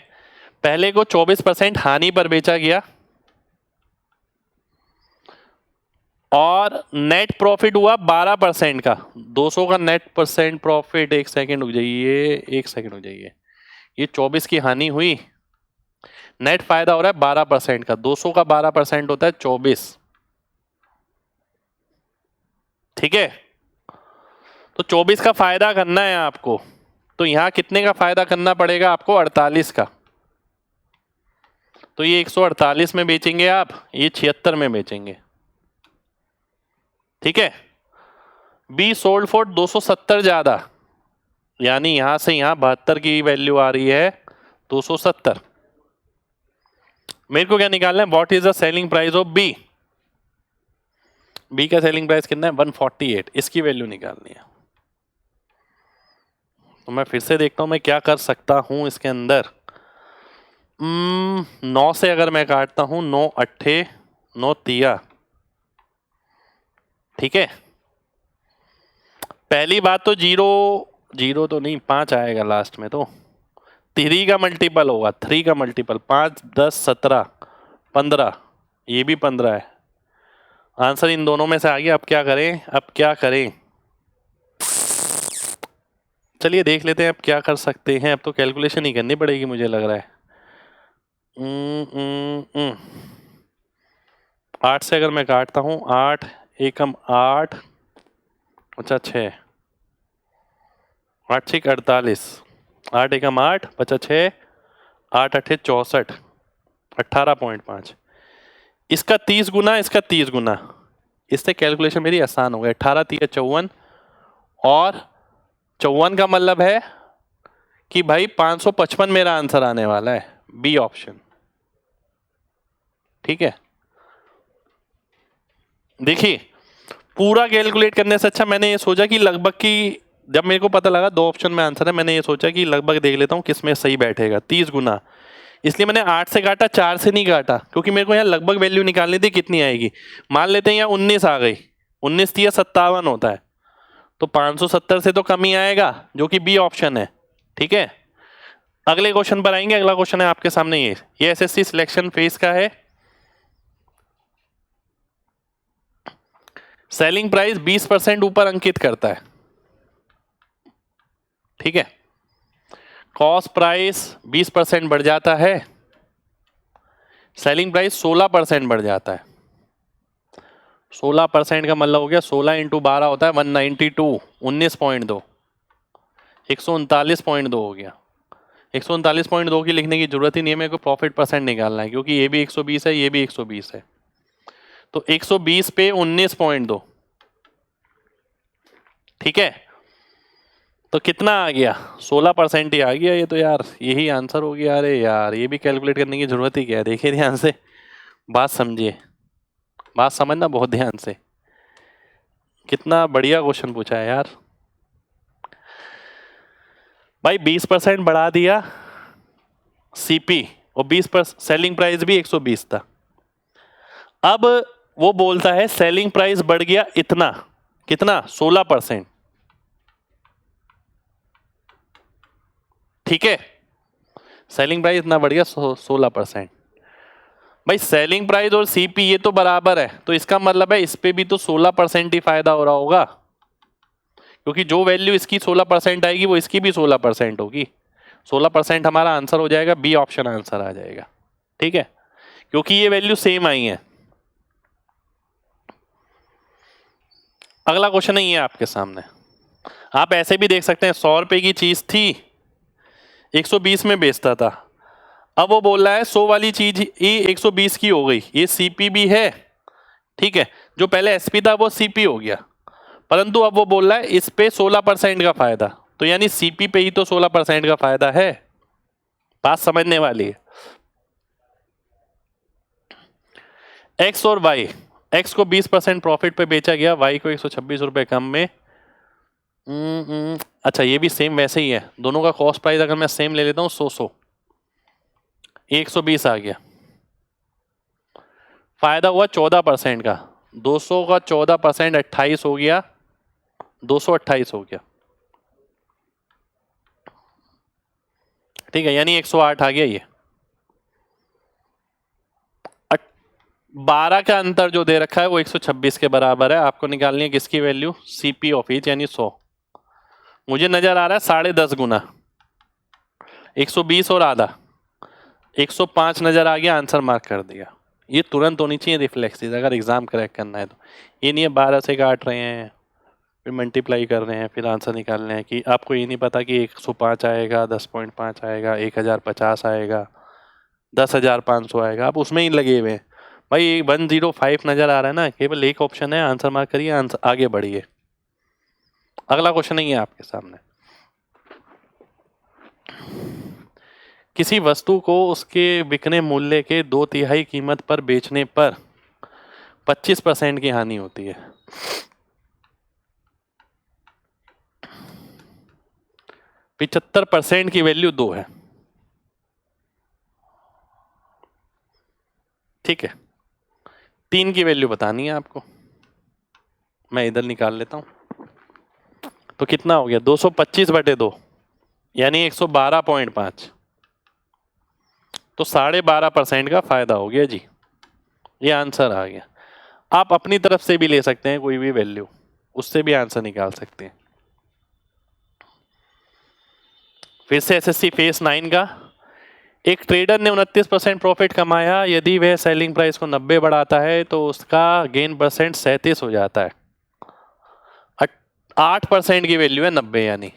पहले को 24% हानि पर बेचा गया और नेट प्रॉफिट हुआ 12% का। 200 का नेट परसेंट प्रॉफिट, एक सेकंड रुक जाइए, एक सेकंड रुक जाइए, ये 24 की हानि हुई, नेट फायदा हो रहा है 12% का, 200 का 12% होता है 24। ठीक है, तो 24 का फायदा करना है आपको, तो यहां कितने का फायदा करना पड़ेगा आपको? 48 का। तो ये 148 में बेचेंगे आप, ये 76 में बेचेंगे। ठीक है, बी सोल्ड फॉर 270 ज्यादा, यानी यहां से यहां 72 की वैल्यू आ रही है 270। मेरे को क्या निकालना है? What is the selling price of B? B का सेलिंग प्राइस कितना है? 148। इसकी वैल्यू निकालनी है। तो मैं फिर से देखता हूं मैं क्या कर सकता हूं इसके अंदर। 9 से अगर मैं काटता हूं, 9 अट्ठे 9 तिया। ठीक है, पहली बात तो जीरो तो नहीं, 5 आएगा लास्ट में, तो 3 का मल्टीपल होगा, 3 का मल्टीपल, 5 10 17 15, ये भी 15 है। आंसर इन दोनों में से आ गया। अब क्या करें? अब क्या करें? चलिए देख लेते हैं अब क्या कर सकते हैं। अब तो कैलकुलेशन ही करनी पड़ेगी मुझे लग रहा है। 8 से अगर मैं काटता हूं, 8 एकम 8, अच्छा 6, 8 6 48, 8 एकम 8 बचा 6, 8 अट्ठे 64, 18.5। इसका 30 गुना, इसका 30 गुना, इससे कैलकुलेशन मेरी आसान हो गई। 18 3 54, और 54 का मतलब है कि भाई 555 मेरा आंसर आने वाला है, बी ऑप्शन। ठीक है, देखिए पूरा कैलकुलेट करने से अच्छा मैंने ये सोचा कि लगभग की, जब मेरे को पता लगा 2 ऑप्शन में आंसर है, मैंने ये सोचा कि लगभग देख लेता हूँ किस में सही बैठेगा। 30 गुना, इसलिए मैंने 8 से काटा, 4 से नहीं काटा, क्योंकि मेरे को यहाँ लगभग वैल्यू निकालनी थी कितनी आएगी। मान लेते हैं यहाँ 19 आ गई, 19 थी या 57 होता है, तो 570 से तो कम ही आएगा, जो कि बी ऑप्शन है। ठीक है, अगले क्वेश्चन पर आएंगे। अगला क्वेश्चन है आपके सामने, ये एसएससी सिलेक्शन फेज का है। सेलिंग प्राइस 20% ऊपर अंकित करता है। ठीक है, कॉस्ट प्राइस 20% बढ़ जाता है, सेलिंग प्राइस 16% बढ़ जाता है। 16% का मतलब हो गया 16 इंटू 12 होता है 192, 19.2, 139.2 हो गया। 139.2 की लिखने की जरूरत ही नहीं है, मेरे को प्रॉफिट परसेंट निकालना है, क्योंकि ये भी 120 है, ये भी 120 है। तो 120 पे 19.2, ठीक है, तो कितना आ गया? 16% ही आ गया ये तो यार, यही आंसर हो गया। अरे यार, ये भी कैलकुलेट करने की जरूरत ही क्या है? देखिए ध्यान से, बात समझिए, बात समझना बहुत ध्यान से। कितना बढ़िया क्वेश्चन पूछा है यार भाई। 20% बढ़ा दिया सीपी, और 20% सेलिंग प्राइस भी 120 था। अब वो बोलता है सेलिंग प्राइस बढ़ गया इतना, कितना? 16%। ठीक है, सेलिंग प्राइस इतना बढ़ गया 16%। भाई सेलिंग प्राइस और सीपी ये तो बराबर है, तो इसका मतलब है इस पे भी तो 16% ही फायदा हो रहा होगा, क्योंकि जो वैल्यू इसकी 16% आएगी वो इसकी भी 16% होगी। 16% हमारा आंसर हो जाएगा, बी ऑप्शन आंसर आ जाएगा। ठीक है, क्योंकि ये वैल्यू सेम आई है। अगला क्वेश्चन है ये आपके सामने। आप ऐसे भी देख सकते हैं, 100 रुपए की चीज थी, 120 में बेचता था। अब वो बोल रहा है 100 वाली चीज ये 120 की हो गई, ये सीपी भी है। ठीक है, जो पहले एसपी था वो सीपी हो गया, परंतु अब वो बोल रहा है इस पे 16% का फायदा, तो यानी सीपी पे ही तो 16% का फायदा है। बात समझने वाली है। एक्स और वाई, एक्स को 20% प्रॉफिट पे बेचा गया, वाई को 126 रुपए कम में। अच्छा, ये भी सेम वैसे ही है, दोनों का कॉस्ट प्राइस अगर मैं सेम ले लेता हूँ 100, 120 आ गया। फायदा हुआ 14% का, 200 का 14% 28 हो गया, 228 हो गया। ठीक है, यानी 108 आ गया। ये 12 का अंतर जो दे रखा है वो 126 के बराबर है। आपको निकालनी है किसकी वैल्यू? सीपी ऑफ ईच, यानी 100। मुझे नजर आ रहा है 10.5 गुना, 120 और आधा, 105 नजर आ गया, आंसर मार्क कर दिया। ये तुरंत होनी चाहिए रिफ्लेक्सेस अगर एग्जाम क्रैक करना है तो। ये नहीं है 12 से काट रहे हैं फिर मल्टीप्लाई कर रहे हैं फिर आंसर निकाल रहे हैं कि आपको ये नहीं पता कि 105 आएगा, 10.5 आएगा, 1050 आएगा, 10,500 आएगा, आप उसमें ही लगे हुए हैं। भाई 105 नजर आ रहा है ना, केवल एक ऑप्शन है, आंसर मार्क करिए, आंसर आगे बढ़िए। अगला क्वेश्चन नहीं है आपके सामने। किसी वस्तु को उसके बिकने मूल्य के 2/3 कीमत पर बेचने पर 25% की हानि होती है। 75% की वैल्यू 2 है, ठीक है। 3 की वैल्यू बतानी है आपको, मैं इधर निकाल लेता हूं। तो कितना हो गया 225/2 यानी 112.5, तो 12.5% का फायदा हो गया जी। ये आंसर आ गया। आप अपनी तरफ से भी ले सकते हैं कोई भी वैल्यू, उससे भी आंसर निकाल सकते हैं। फिर से एसएससी फेस 9 का, एक ट्रेडर ने 29% प्रॉफिट कमाया, यदि वह सेलिंग प्राइस को 90 बढ़ाता है तो उसका गेन परसेंट 37 हो जाता है। 8% की वैल्यू है 90, यानी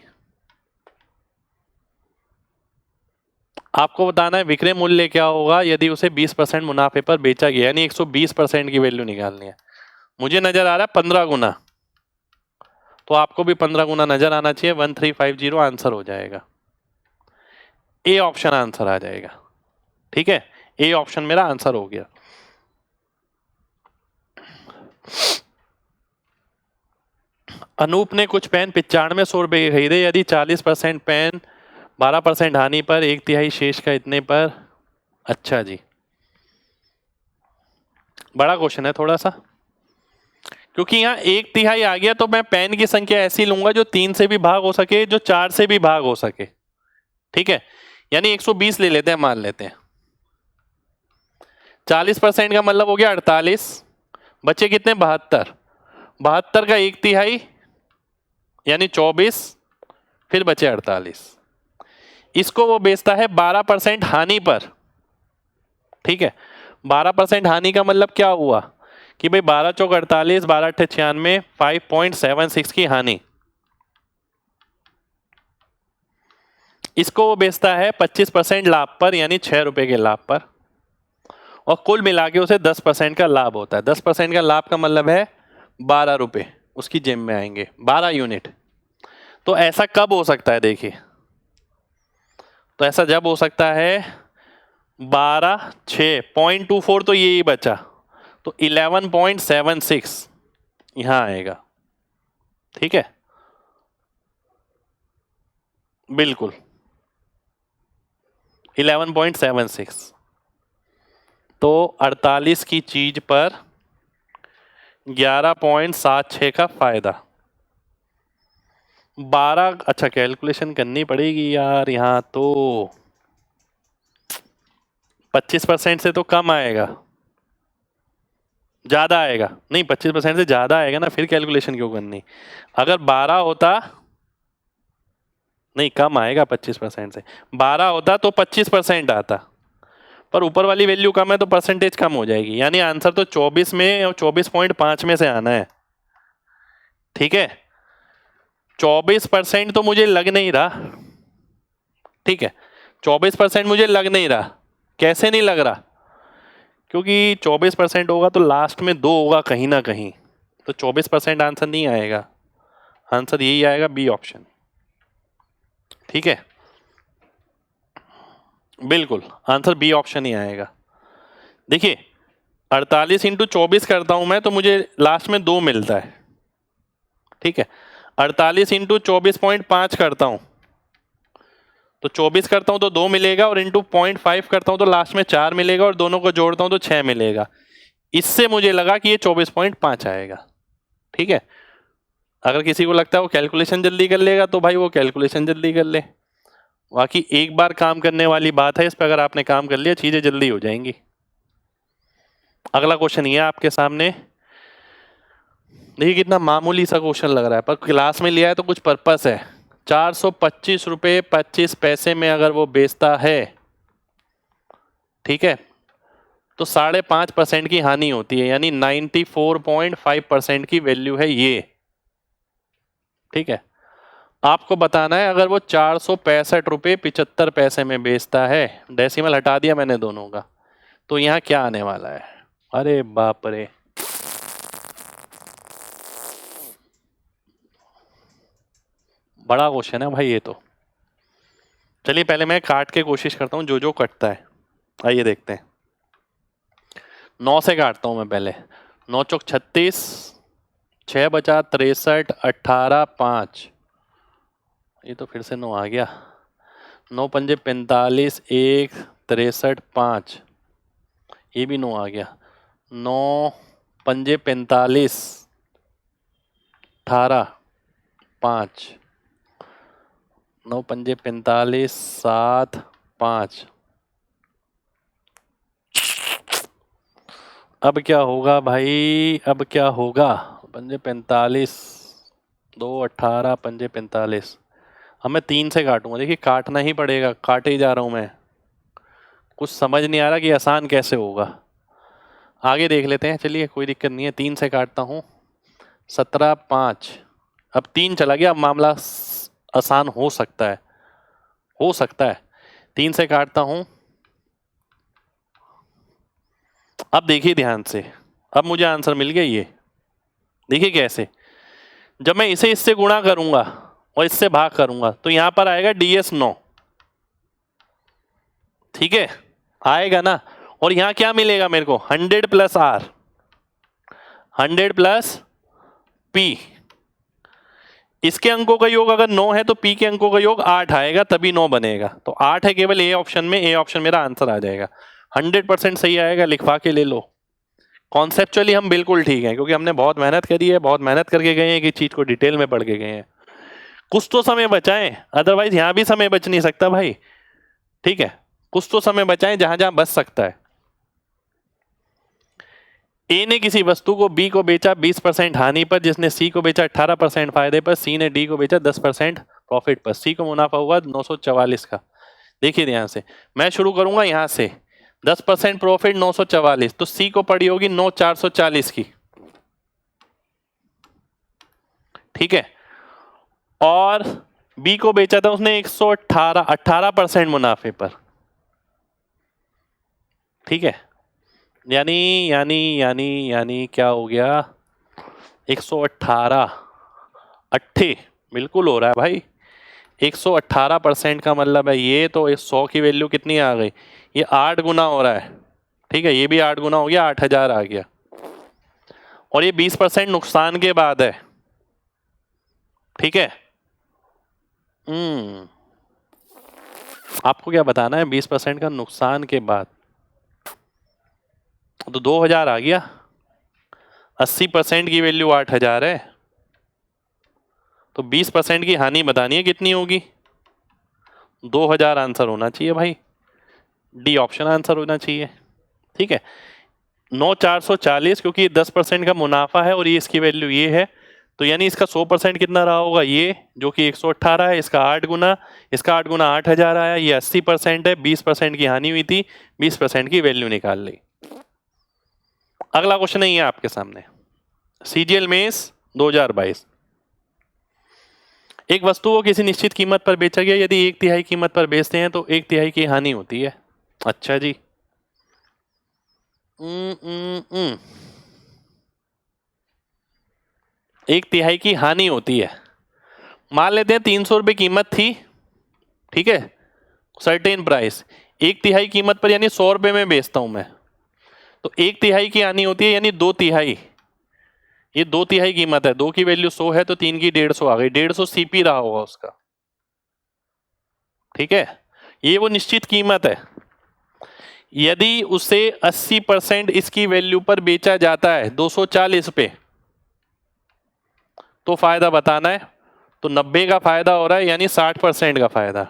आपको बताना है विक्रय मूल्य क्या होगा यदि उसे 20% मुनाफे पर बेचा गया, यानी 120% की वैल्यू निकालनी है। मुझे नजर आ रहा है 15 गुना, तो आपको भी 15 गुना नजर आना चाहिए। 1350 आंसर हो जाएगा, ए ऑप्शन आंसर आ जाएगा, ठीक है। ए ऑप्शन मेरा आंसर हो गया। अनूप ने कुछ पेन 9500 रुपए के खरीदे, यदि 40% पेन 12% हानि पर 1/3 शेष का इतने पर। अच्छा जी, बड़ा क्वेश्चन है थोड़ा सा, क्योंकि यहाँ 1/3 आ गया तो मैं पेन की संख्या ऐसी लूंगा जो 3 से भी भाग हो सके, जो 4 से भी भाग हो सके, ठीक है। यानी 120 ले लेते हैं, मान लेते हैं। 40% का मतलब हो गया 48, बचे कितने 72, 72 का 1/3 यानी 24, फिर बचे 48। इसको वो बेचता है 12% हानि पर, ठीक है। 12% हानि का मतलब क्या हुआ कि भाई 12 चौक 48, 12 अट्ठे 96, 5.76 की हानि। इसको वो बेचता है 25% लाभ पर, यानी 6 रुपए के लाभ पर, और कुल मिला के उसे 10% का लाभ होता है। 10% का लाभ का मतलब है 12 रुपए उसकी जेब में आएंगे, 12 यूनिट। तो ऐसा कब हो सकता है, देखिए, तो ऐसा जब हो सकता है 12 6.24, तो ये बचा, तो 11.76 यहां आएगा, ठीक है, बिल्कुल 11.76। तो 48 की चीज पर 11.76 का फायदा। 12, अच्छा कैलकुलेशन करनी पड़ेगी यार, यहाँ तो 25% से तो कम आएगा, ज्यादा आएगा, नहीं 25% से ज्यादा आएगा ना, फिर कैलकुलेशन क्यों करनी। अगर 12 होता, नहीं कम आएगा 25% से, 12 होता तो 25% आता, पर ऊपर वाली वैल्यू कम है तो परसेंटेज कम हो जाएगी, यानी आंसर तो 24 में और 24.5 में से आना है, ठीक है। 24% तो मुझे लग नहीं रहा, ठीक है, 24% मुझे लग नहीं रहा। कैसे नहीं लग रहा, क्योंकि 24% होगा तो लास्ट में 2 होगा कहीं ना कहीं, तो 24% आंसर नहीं आएगा, आंसर यही आएगा, बी ऑप्शन, ठीक है, बिल्कुल आंसर बी ऑप्शन ही आएगा। देखिए 48 × 24 करता हूं मैं तो मुझे लास्ट में 2 मिलता है, ठीक है। 48 × 24.5 करता हूं तो 24 करता हूं तो 2 मिलेगा, और इंटू 0.5 करता हूं तो लास्ट में 4 मिलेगा, और दोनों को जोड़ता हूं तो 6 मिलेगा। इससे मुझे लगा कि ये 24.5 आएगा, ठीक है। अगर किसी को लगता है वो कैलकुलेशन जल्दी कर लेगा तो भाई वो कैलकुलेशन जल्दी कर ले, बाकी एक बार काम करने वाली बात है, इस पर अगर आपने काम कर लिया चीजें जल्दी हो जाएंगी। अगला क्वेश्चन ये आपके सामने, देखिए कितना मामूली सा क्वेश्चन लग रहा है, पर क्लास में लिया है तो कुछ पर्पस है। 425 रुपये 25 पैसे में अगर वो बेचता है ठीक है, तो 5.5% की हानि होती है, यानी 94.5% की वैल्यू है ये। ठीक है, आपको बताना है अगर वो 465.75 रुपये में बेचता है, डेसिमल हटा दिया मैंने दोनों का, तो यहाँ क्या आने वाला है। अरे बाप रे, बड़ा क्वेश्चन है भाई ये तो। चलिए पहले मैं काट के कोशिश करता हूँ जो जो कटता है, आइए देखते हैं। 9 से काटता हूँ मैं पहले। 9 चौक 36, 6 बचा 63, 18 5, ये तो फिर से 9 आ गया। 9 पंजे 45, 1 63 5, ये भी 9 आ गया। 9 पंजे 45, 18 5, 9 पंजे 45, 7 5। अब क्या होगा भाई, अब क्या होगा। पंजे 45, 2 18 पंजे 45। अब मैं 3 से काटूंगा, देखिए काटना ही पड़ेगा, काटे ही जा रहा हूं मैं। कुछ समझ नहीं आ रहा कि आसान कैसे होगा, आगे देख लेते हैं। चलिए कोई दिक्कत नहीं है, 3 से काटता हूँ। 17 5, अब 3 चला गया, अब मामला आसान हो सकता है, हो सकता है। 3 से काटता हूँ। अब देखिए ध्यान से, अब मुझे आंसर मिल गया ये। देखिए कैसे, जब मैं इसे इससे गुणा करूंगा और इससे भाग करूंगा तो यहां पर आएगा DS 9। ठीक है, आएगा ना। और यहां क्या मिलेगा मेरे को, 100 प्लस R, 100 प्लस P। इसके अंकों का योग अगर 9 है तो P के अंकों का योग 8 आएगा, तभी 9 बनेगा। तो 8 है केवल ए ऑप्शन में, ए ऑप्शन मेरा आंसर आ जाएगा। 100% सही आएगा, लिखवा के ले लो। कॉन्सेप्चुअली हम बिल्कुल ठीक हैं, क्योंकि हमने बहुत मेहनत करी है, बहुत मेहनत करके गए हैं कि चीज को डिटेल में पढ़ के गए हैं। कुछ तो समय बचाएं, अदरवाइज यहां भी समय बच नहीं सकता भाई। ठीक है, कुछ तो समय बचाएं जहां जहां बच सकता है। ए ने किसी वस्तु को बी को बेचा 20% हानि पर, जिसने सी को बेचा 18% फायदे पर, सी ने डी को बेचा 10% प्रॉफिट पर। सी को मुनाफा हुआ 944 का। देखिए ध्यान से, मैं शुरू करूंगा यहां से। 10% प्रॉफिट 944, तो सी को पड़ी होगी 9,440 की। ठीक है, और बी को बेचा था उसने 18% मुनाफे पर। ठीक है, यानी यानी यानी यानी क्या हो गया, 118 अट्ठे बिल्कुल हो रहा है भाई। 118% का मतलब है ये, तो इस 100 की वैल्यू कितनी आ गई, ये 8 गुना हो रहा है। ठीक है, ये भी 8 गुना हो गया, 8000 आ गया। और ये 20% नुकसान के बाद है। ठीक है, आपको क्या बताना है, 20% का नुकसान के बाद, तो 2000 आ गया। 80% की वैल्यू 8000 है, तो 20% की हानि बतानी है कितनी होगी। 2000 आंसर होना चाहिए भाई, डी ऑप्शन आंसर होना चाहिए। ठीक है, 9,440, क्योंकि 10% का मुनाफा है और ये इसकी वैल्यू ये है, तो यानी इसका 100% कितना रहा होगा, ये जो कि 118 है, इसका 8 गुना, इसका 8 गुना 8000 आया। ये 80% है, 20% की हानि हुई थी, 20% की वैल्यू निकाल ली। अगला क्वेश्चन है ये आपके सामने, CGL मेंस 2022। एक वस्तु को किसी निश्चित कीमत पर बेचा गया, यदि 1/3 कीमत पर बेचते हैं तो 1/3 की हानि होती है। अच्छा जी, 1/3 की हानि होती है। मान लेते हैं 300 रुपये कीमत थी। ठीक है, सर्टेन प्राइस, 1/3 कीमत पर यानी 100 रुपये में बेचता हूं मैं, तो 1/3 की हानि होती है, यानी 2/3। ये 2/3 कीमत है, 2 की वैल्यू 100 है, तो 3 की 150 आ गई। 150 CP रहा होगा उसका। ठीक है, ये वो निश्चित कीमत है। यदि उसे 80% इसकी वैल्यू पर बेचा जाता है 240 पे, तो फायदा बताना है। तो 90 का फायदा हो रहा है, यानी 60% का फायदा,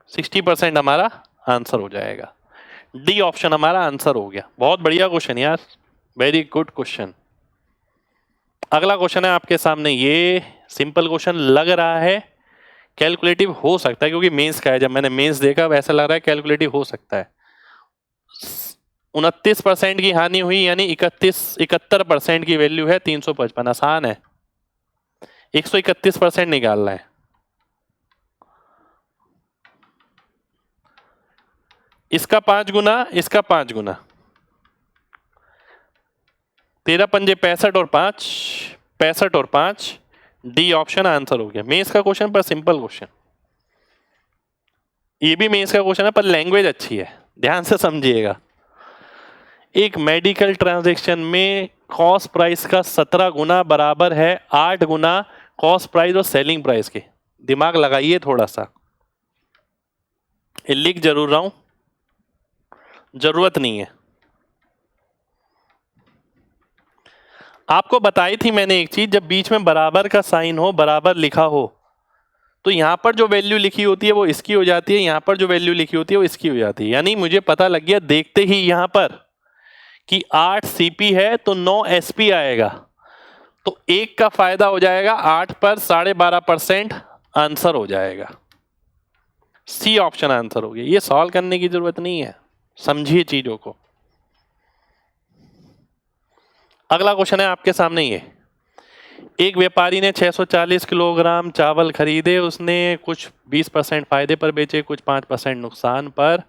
60% हमारा आंसर हो जाएगा। डी ऑप्शन हमारा आंसर हो गया। बहुत बढ़िया क्वेश्चन यार, वेरी गुड क्वेश्चन। अगला क्वेश्चन है आपके सामने, ये सिंपल क्वेश्चन लग रहा है कैलकुलेटिव हो सकता है क्योंकि मेंस का है, जब मैंने मेंस देखा अब ऐसा लग रहा है कैलकुलेटिव हो सकता है। 29% की हानि हुई यानी 71% की वैल्यू है 355। आसान है, 131% निकालना है। इसका 5 गुना, इसका 5 गुना, 13 पंजे 65 और 5, 65 और 5, डी ऑप्शन आंसर हो गया। मेंस का क्वेश्चन पर सिंपल क्वेश्चन, ये भी मेंस का क्वेश्चन है पर लैंग्वेज अच्छी है, ध्यान से समझिएगा। एक मेडिकल ट्रांजैक्शन में कॉस्ट प्राइस का 17 गुना बराबर है 8 गुना कॉस्ट प्राइस और सेलिंग प्राइस के। दिमाग लगाइए थोड़ा सा, ये लिख जरूर रहा हूं, जरूरत नहीं है। आपको बताई थी मैंने एक चीज, जब बीच में बराबर का साइन हो, बराबर लिखा हो, तो यहां पर जो वैल्यू लिखी होती है वो इसकी हो जाती है, यहां पर जो वैल्यू लिखी होती है वो इसकी हो जाती है। यानी मुझे पता लग गया देखते ही यहां पर कि 8 सीपी है तो 9 एसपी आएगा, तो एक का फायदा हो जाएगा 8 पर 12.5% आंसर हो जाएगा। सी ऑप्शन आंसर हो गया। ये सॉल्व करने की जरूरत नहीं है, समझिए चीजों को। अगला क्वेश्चन है आपके सामने, ये एक व्यापारी ने 640 किलोग्राम चावल खरीदे, उसने कुछ 20% फायदे पर बेचे, कुछ 5% नुकसान पर,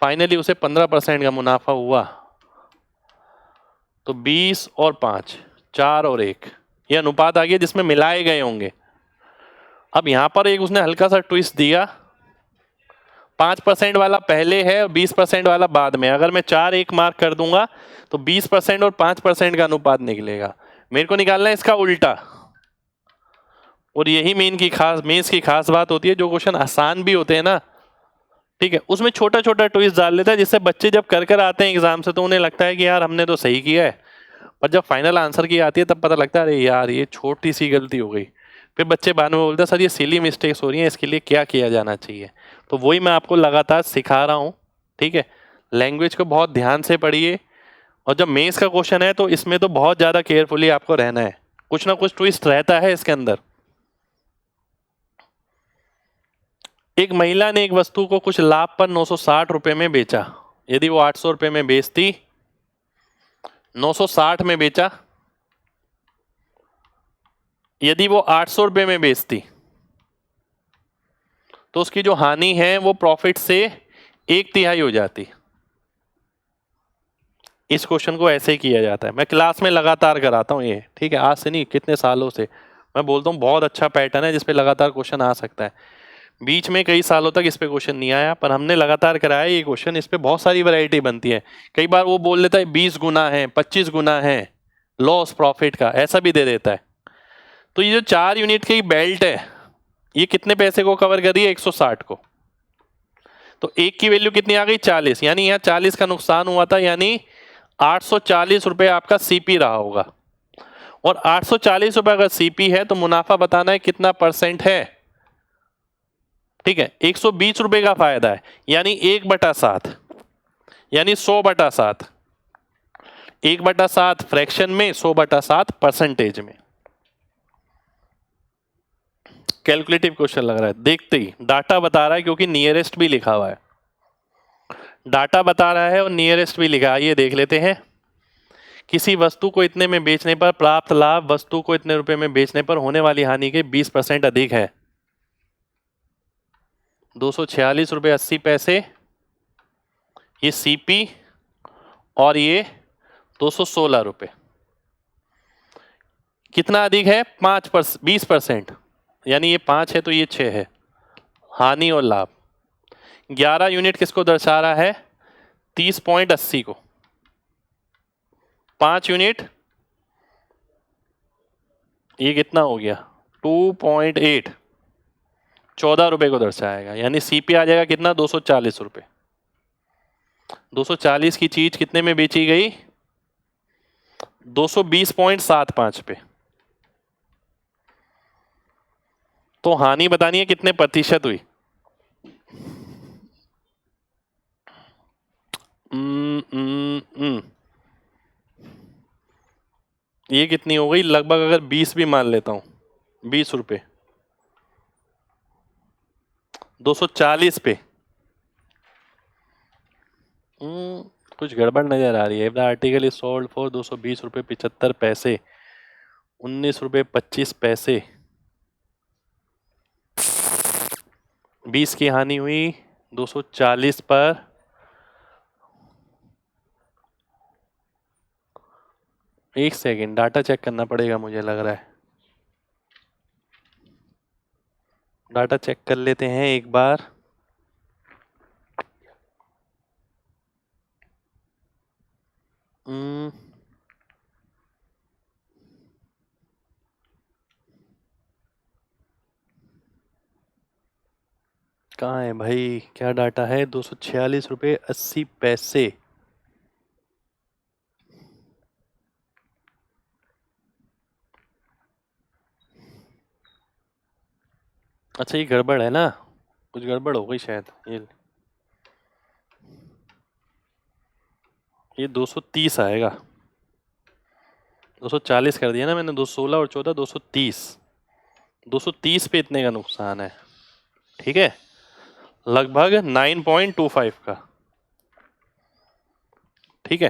फाइनली उसे 15% का मुनाफा हुआ। तो 20 और 5, 4 और 1, यह अनुपात आ गया जिसमें मिलाए गए होंगे। अब यहां पर एक उसने हल्का सा ट्विस्ट दिया, 5% वाला पहले है और 20% वाला बाद में। अगर मैं 4 1 मार्क कर दूंगा तो 20% और 5% का अनुपात निकलेगा। मेरे को निकालना है इसका उल्टा, और यही मेंस की खास बात होती है, जो क्वेश्चन आसान भी होते हैं ना, ठीक है, उसमें छोटा छोटा ट्विस्ट डाल देता है, जिससे बच्चे जब कर आते हैं एग्जाम से तो उन्हें लगता है कि यार हमने तो सही किया है, पर जब फाइनल आंसर की आती है तब पता लगता है अरे यार ये छोटी सी गलती हो गई। फिर बच्चे बाद में बोलते हैं सर ये सिली मिस्टेक्स हो रही हैं, इसके लिए क्या किया जाना चाहिए। तो वही मैं आपको लगातार सिखा रहा हूँ, ठीक है। लैंग्वेज को बहुत ध्यान से पढ़िए, और जब मेंस का क्वेश्चन है तो इसमें तो बहुत ज़्यादा केयरफुली आपको रहना है, कुछ ना कुछ ट्विस्ट रहता है इसके अंदर। एक महिला ने एक वस्तु को कुछ लाभ पर 960 रुपए में बेचा। यदि वो 800 रुपए में बेचती, 960 में बेचा, यदि वो 800 रुपए में बेचती तो उसकी जो हानि है वो प्रॉफिट से 1/3 हो जाती। इस क्वेश्चन को ऐसे ही किया जाता है, मैं क्लास में लगातार कराता हूँ ये, ठीक है, आज से नहीं कितने सालों से मैं बोलता हूँ। बहुत अच्छा पैटर्न है जिसपे लगातार क्वेश्चन आ सकता है। बीच में कई सालों तक इस पे क्वेश्चन नहीं आया, पर हमने लगातार कराया ये क्वेश्चन, इस पे बहुत सारी वैरायटी बनती है। कई बार वो बोल देता है 20 गुना है, 25 गुना है लॉस प्रॉफिट का, ऐसा भी दे देता है। तो ये जो 4 यूनिट की बेल्ट है ये कितने पैसे को कवर कर रही है, 160 को। तो एक की वैल्यू कितनी आ गई, 40, यानी यहाँ 40 का नुकसान हुआ था, यानी 840 रुपए आपका सीपी रहा होगा। और 840 रुपए अगर सीपी है तो मुनाफा बताना है कितना परसेंट है, ठीक है। 120 रुपए का फायदा है, यानी 1/7, यानी 100/7, 1/7 फ्रैक्शन में, 100/7 परसेंटेज में। कैलकुलेटिव क्वेश्चन लग रहा है, देखते ही डाटा बता रहा है क्योंकि नियरेस्ट भी लिखा हुआ है, डाटा बता रहा है और नियरेस्ट भी लिखा है। ये देख लेते हैं, किसी वस्तु को इतने में बेचने पर प्राप्त लाभ वस्तु को इतने रुपए में बेचने पर होने वाली हानि के 20% अधिक है। 246 रुपए 80 पैसे, ये सीपी, और ये 216 रुपए। कितना अधिक है, 20%, यानी ये 5 है तो ये 6 है। हानि और लाभ 11 यूनिट किसको दर्शा रहा है, 30.80 को। 5 यूनिट, ये कितना हो गया 2.8, 14 रुपए को दर्शाएगा, यानी सीपी आ जाएगा कितना, 240 रुपए। 240 की चीज कितने में बेची गई, 220.75 पे। तो हानि बतानी है कितने प्रतिशत हुई, ये कितनी हो गई, लगभग अगर 20 भी मान लेता हूं, 20 रुपये, 240 पे। कुछ गड़बड़ नजर आ रही है। The article is sold for 220 रुपये 75 पैसे, 19 रुपये 25 पैसे। 20 की हानि हुई 240 पर। एक सेकेंड, डाटा चेक करना पड़ेगा, मुझे लग रहा है। डाटा चेक कर लेते हैं एक बार। कहाँ है भाई, क्या डाटा है? 246 रुपये 80 पैसे। अच्छा, ये गड़बड़ है ना, कुछ गड़बड़ हो गई शायद। ये 230 आएगा। 240 कर दिया ना मैंने, 216 और 14 230। 230 पे इतने का नुकसान है, ठीक है, लगभग 9.25 का। ठीक है,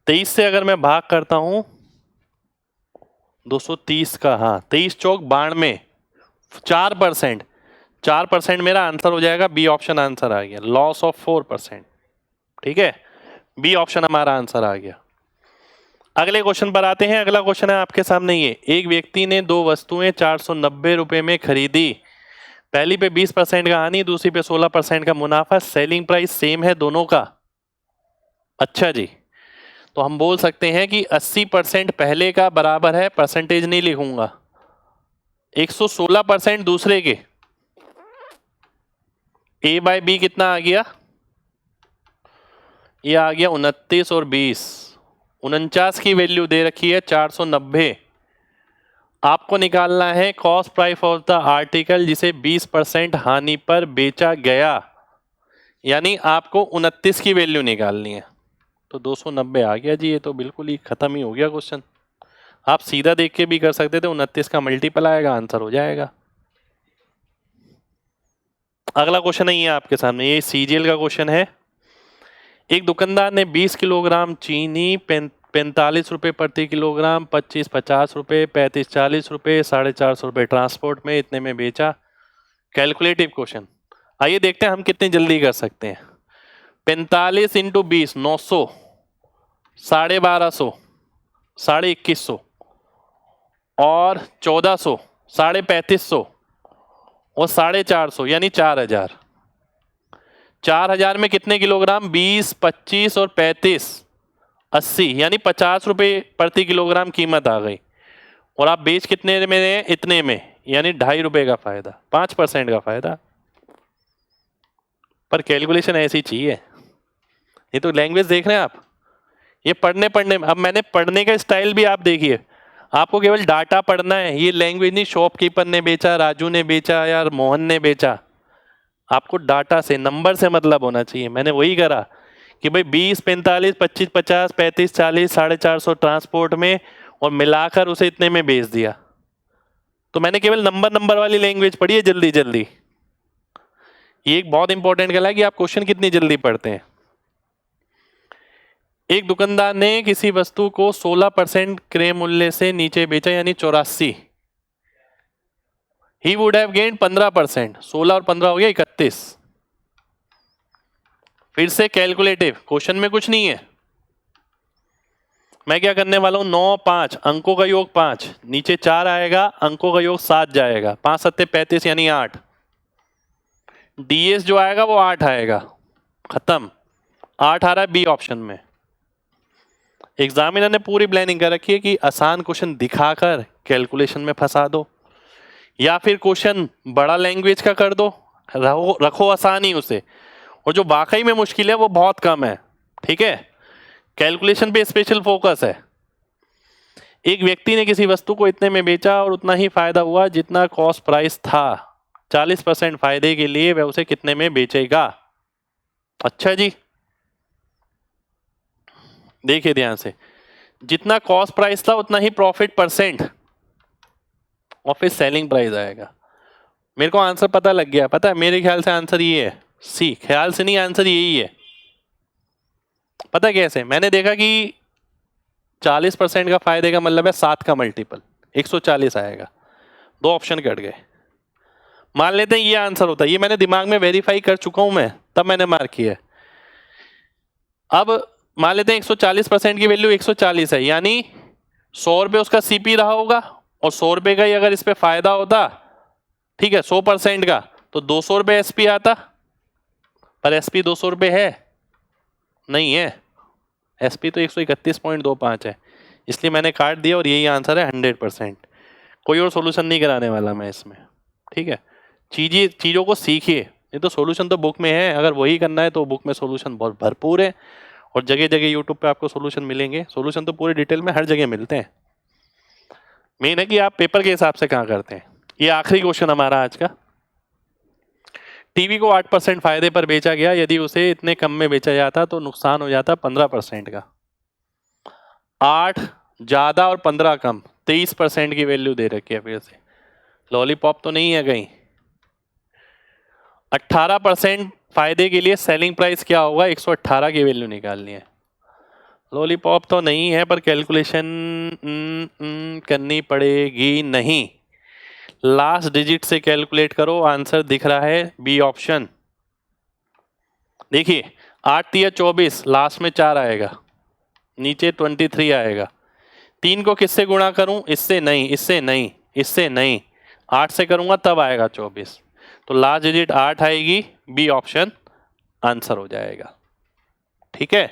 23 से अगर मैं भाग करता हूं 230 का, हाँ 23 चौक 92, 4%। 4% मेरा आंसर हो जाएगा। बी ऑप्शन आंसर आ गया, लॉस ऑफ 4%। ठीक है, बी ऑप्शन हमारा आंसर आ गया। अगले क्वेश्चन पर आते हैं। अगला क्वेश्चन है आपके सामने ये। एक व्यक्ति ने दो वस्तुएं 490 रुपए में खरीदी। पहली पे 20% का हानि, दूसरी पे 16% का मुनाफा। सेलिंग प्राइस सेम है दोनों का। अच्छा जी, तो हम बोल सकते हैं कि 80% पहले का बराबर है, परसेंटेज नहीं लिखूंगा, 116% दूसरे के। ए बाय बी कितना आ गया? ये आ गया 29 और 20। 49 की वैल्यू दे रखी है 490। आपको निकालना है cost price of the article जिसे 20% हानि पर बेचा गया, यानी आपको 29 की वैल्यू निकालनी है। तो 290 आ गया जी, ये तो बिल्कुल ही खत्म ही हो गया क्वेश्चन। आप सीधा देख के भी कर सकते थे, 29 का मल्टीपल आएगा, आंसर हो जाएगा। अगला क्वेश्चन है ये आपके सामने, ये सीजीएल का क्वेश्चन है। एक दुकानदार ने 20 किलोग्राम चीनी 45 रुपये प्रति किलोग्राम, 25 50 रुपये, 35 40 रुपये, 450 रुपये ट्रांसपोर्ट में इतने में बेचा। कैलकुलेटिव क्वेश्चन, आइए देखते हैं हम कितनी जल्दी कर सकते हैं। 45 इंटू 20 900, 1250, 2150 और 1400, 3550 और 450, यानी 4000। 4000 में कितने किलोग्राम? 20 25 और 35 80, यानी 50 रुपये प्रति किलोग्राम कीमत आ गई। और आप बेच कितने में हैं? इतने में, यानी 2.5 रुपये का फायदा, 5% का फायदा। पर कैलकुलेशन ऐसी चाहिए। ये तो लैंग्वेज देख रहे हैं आप, ये पढ़ने अब मैंने पढ़ने का स्टाइल भी आप देखिए। आपको केवल डाटा पढ़ना है, ये लैंग्वेज नहीं शॉपकीपर ने बेचा, राजू ने बेचा, यार मोहन ने बेचा। आपको डाटा से, नंबर से मतलब होना चाहिए। मैंने वही करा कि भाई 20 45 25 50 35 40 450 ट्रांसपोर्ट में, और मिलाकर उसे इतने में बेच दिया। तो मैंने केवल नंबर वाली लैंग्वेज पढ़ी है जल्दी जल्दी। ये एक बहुत इंपॉर्टेंट गला है कि आप क्वेश्चन कितनी जल्दी पढ़ते हैं। एक दुकानदार ने किसी वस्तु को 16% क्रय मूल्य से नीचे बेचा, यानी 84। ही वुड हैव गेन्ड 15%, 16 और 15 हो गया 31। फिर से कैलकुलेटिव, क्वेश्चन में कुछ नहीं है। मैं क्या करने वाला हूं, 9 5 अंकों का योग 5, नीचे 4 आएगा, अंकों का योग 7 जाएगा, 5 7 35 यानी 8। डीएस जो आएगा वो 8 आएगा, खत्म। 8 आ रहा है बी ऑप्शन में। एग्जामिनर ने पूरी प्लानिंग कर रखी है कि आसान क्वेश्चन दिखाकर कैलकुलेशन में फंसा दो, या फिर क्वेश्चन बड़ा लैंग्वेज का कर दो, रखो आसान ही उसे, और जो वाकई में मुश्किल है वो बहुत कम है। ठीक है, कैलकुलेशन पे स्पेशल फोकस है। एक व्यक्ति ने किसी वस्तु को इतने में बेचा और उतना ही फायदा हुआ जितना कॉस्ट प्राइस था। 40% फायदे के लिए वह उसे कितने में बेचेगा? अच्छा जी, देखिए ध्यान से, जितना कॉस्ट प्राइस था उतना ही प्रॉफिट परसेंट, और फिर सेलिंग प्राइस आएगा। मेरे को आंसर पता लग गया, पता है मेरे ख्याल से आंसर ये है सी, ख्याल से नहीं आंसर यही है। पता है कैसे, मैंने देखा कि 40% का फायदे का मतलब है 7 का मल्टीपल, 140 आएगा, 2 ऑप्शन कट गए। मान लेते हैं ये आंसर होता है, ये मैंने दिमाग में वेरीफाई कर चुका हूं मैं, तब मैंने मार्क किया है। अब मान लेते हैं 140% की वैल्यू 140 है, यानी 100 रुपये उसका सीपी रहा होगा, और 100 रुपये का ही अगर इस पे फायदा होता, ठीक है 100% का, तो 200 रुपये एसपी आता। पर एसपी 200 रुपये है नहीं है, एसपी तो 131.25 है, इसलिए मैंने काट दिया और यही आंसर है 100%। कोई और सोल्यूशन नहीं कराने वाला मैं इसमें, ठीक है। चीज़ों को सीखिए, ये तो सोल्यूशन तो बुक में है, अगर वही करना है तो बुक में सोल्यूशन बहुत भरपूर है, और जगह जगह यूट्यूब पे आपको सोल्यूशन मिलेंगे। सोल्यूशन तो पूरे डिटेल में हर जगह मिलते हैं, मेन है कि आप पेपर के हिसाब से कहाँ करते हैं। ये आखिरी क्वेश्चन हमारा आज का। टीवी को 8% फायदे पर बेचा गया, यदि उसे इतने कम में बेचा जाता तो नुकसान हो जाता 15% का। 8 ज्यादा और 15 कम, 23% की वैल्यू दे रखी है। फिर से लॉलीपॉप तो नहीं है कहीं। 18% फायदे के लिए सेलिंग प्राइस क्या होगा, 118 की वैल्यू निकालनी है। लॉलीपॉप तो नहीं है, पर कैलकुलेशन करनी पड़ेगी। नहीं, लास्ट डिजिट से कैलकुलेट करो, आंसर दिख रहा है बी ऑप्शन। देखिए 8 या 24, लास्ट में 4 आएगा, नीचे 23 आएगा। 3 को किससे गुणा करूं, इससे नहीं, इससे नहीं, इससे नहीं, 8 से करूंगा तब आएगा 24, तो लास्ट डिजिट 8 आएगी, बी ऑप्शन आंसर हो जाएगा। ठीक है,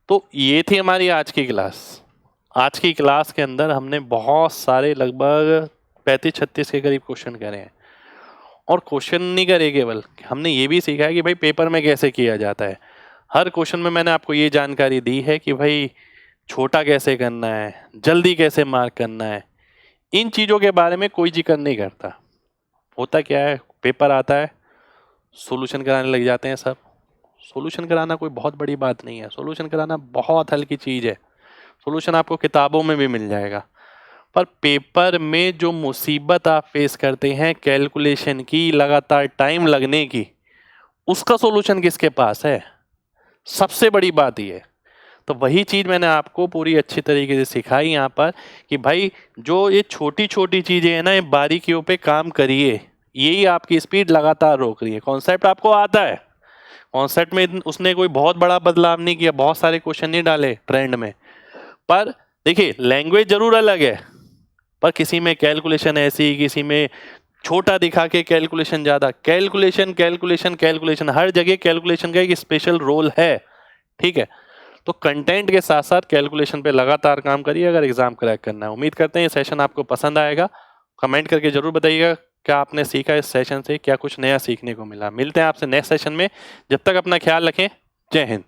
तो ये थी हमारी आज की क्लास। आज की क्लास के अंदर हमने बहुत सारे लगभग 35-36 के करीब क्वेश्चन करे हैं, और क्वेश्चन नहीं करे केवल, हमने ये भी सीखा है कि भाई पेपर में कैसे किया जाता है। हर क्वेश्चन में मैंने आपको ये जानकारी दी है कि भाई छोटा कैसे करना है, जल्दी कैसे मार्क करना है, इन चीज़ों के बारे में कोई जिक्र नहीं करता। होता क्या है, पेपर आता है, सॉल्यूशन कराने लग जाते हैं सब। सॉल्यूशन कराना कोई बहुत बड़ी बात नहीं है, सॉल्यूशन कराना बहुत हल्की चीज़ है। सॉल्यूशन आपको किताबों में भी मिल जाएगा, पर पेपर में जो मुसीबत आप फेस करते हैं कैलकुलेशन की, लगातार टाइम लगने की, उसका सॉल्यूशन किसके पास है, सबसे बड़ी बात ये है। तो वही चीज़ मैंने आपको पूरी अच्छी तरीके से सिखाई यहाँ पर कि भाई जो ये छोटी छोटी चीज़ें हैं ना, ये बारीकियों पे काम करिए, यही आपकी स्पीड लगातार रोक रही है। कॉन्सेप्ट आपको आता है, कॉन्सेप्ट में उसने कोई बहुत बड़ा बदलाव नहीं किया, बहुत सारे क्वेश्चन नहीं डाले ट्रेंड में, पर देखिए लैंग्वेज जरूर अलग है, पर किसी में कैलकुलेशन ऐसी, किसी में छोटा दिखा के कैलकुलेशन ज़्यादा। कैलकुलेशन कैलकुलेशन कैलकुलेशन, हर जगह कैलकुलेशन का एक स्पेशल रोल है। ठीक है, तो कंटेंट के साथ साथ कैलकुलेशन पे लगातार काम करिए अगर एग्जाम क्रैक करना है। उम्मीद करते हैं ये सेशन आपको पसंद आएगा। कमेंट करके जरूर बताइएगा क्या आपने सीखा इस सेशन से, क्या कुछ नया सीखने को मिला। मिलते हैं आपसे नेक्स्ट सेशन में, जब तक अपना ख्याल रखें। जय हिंद।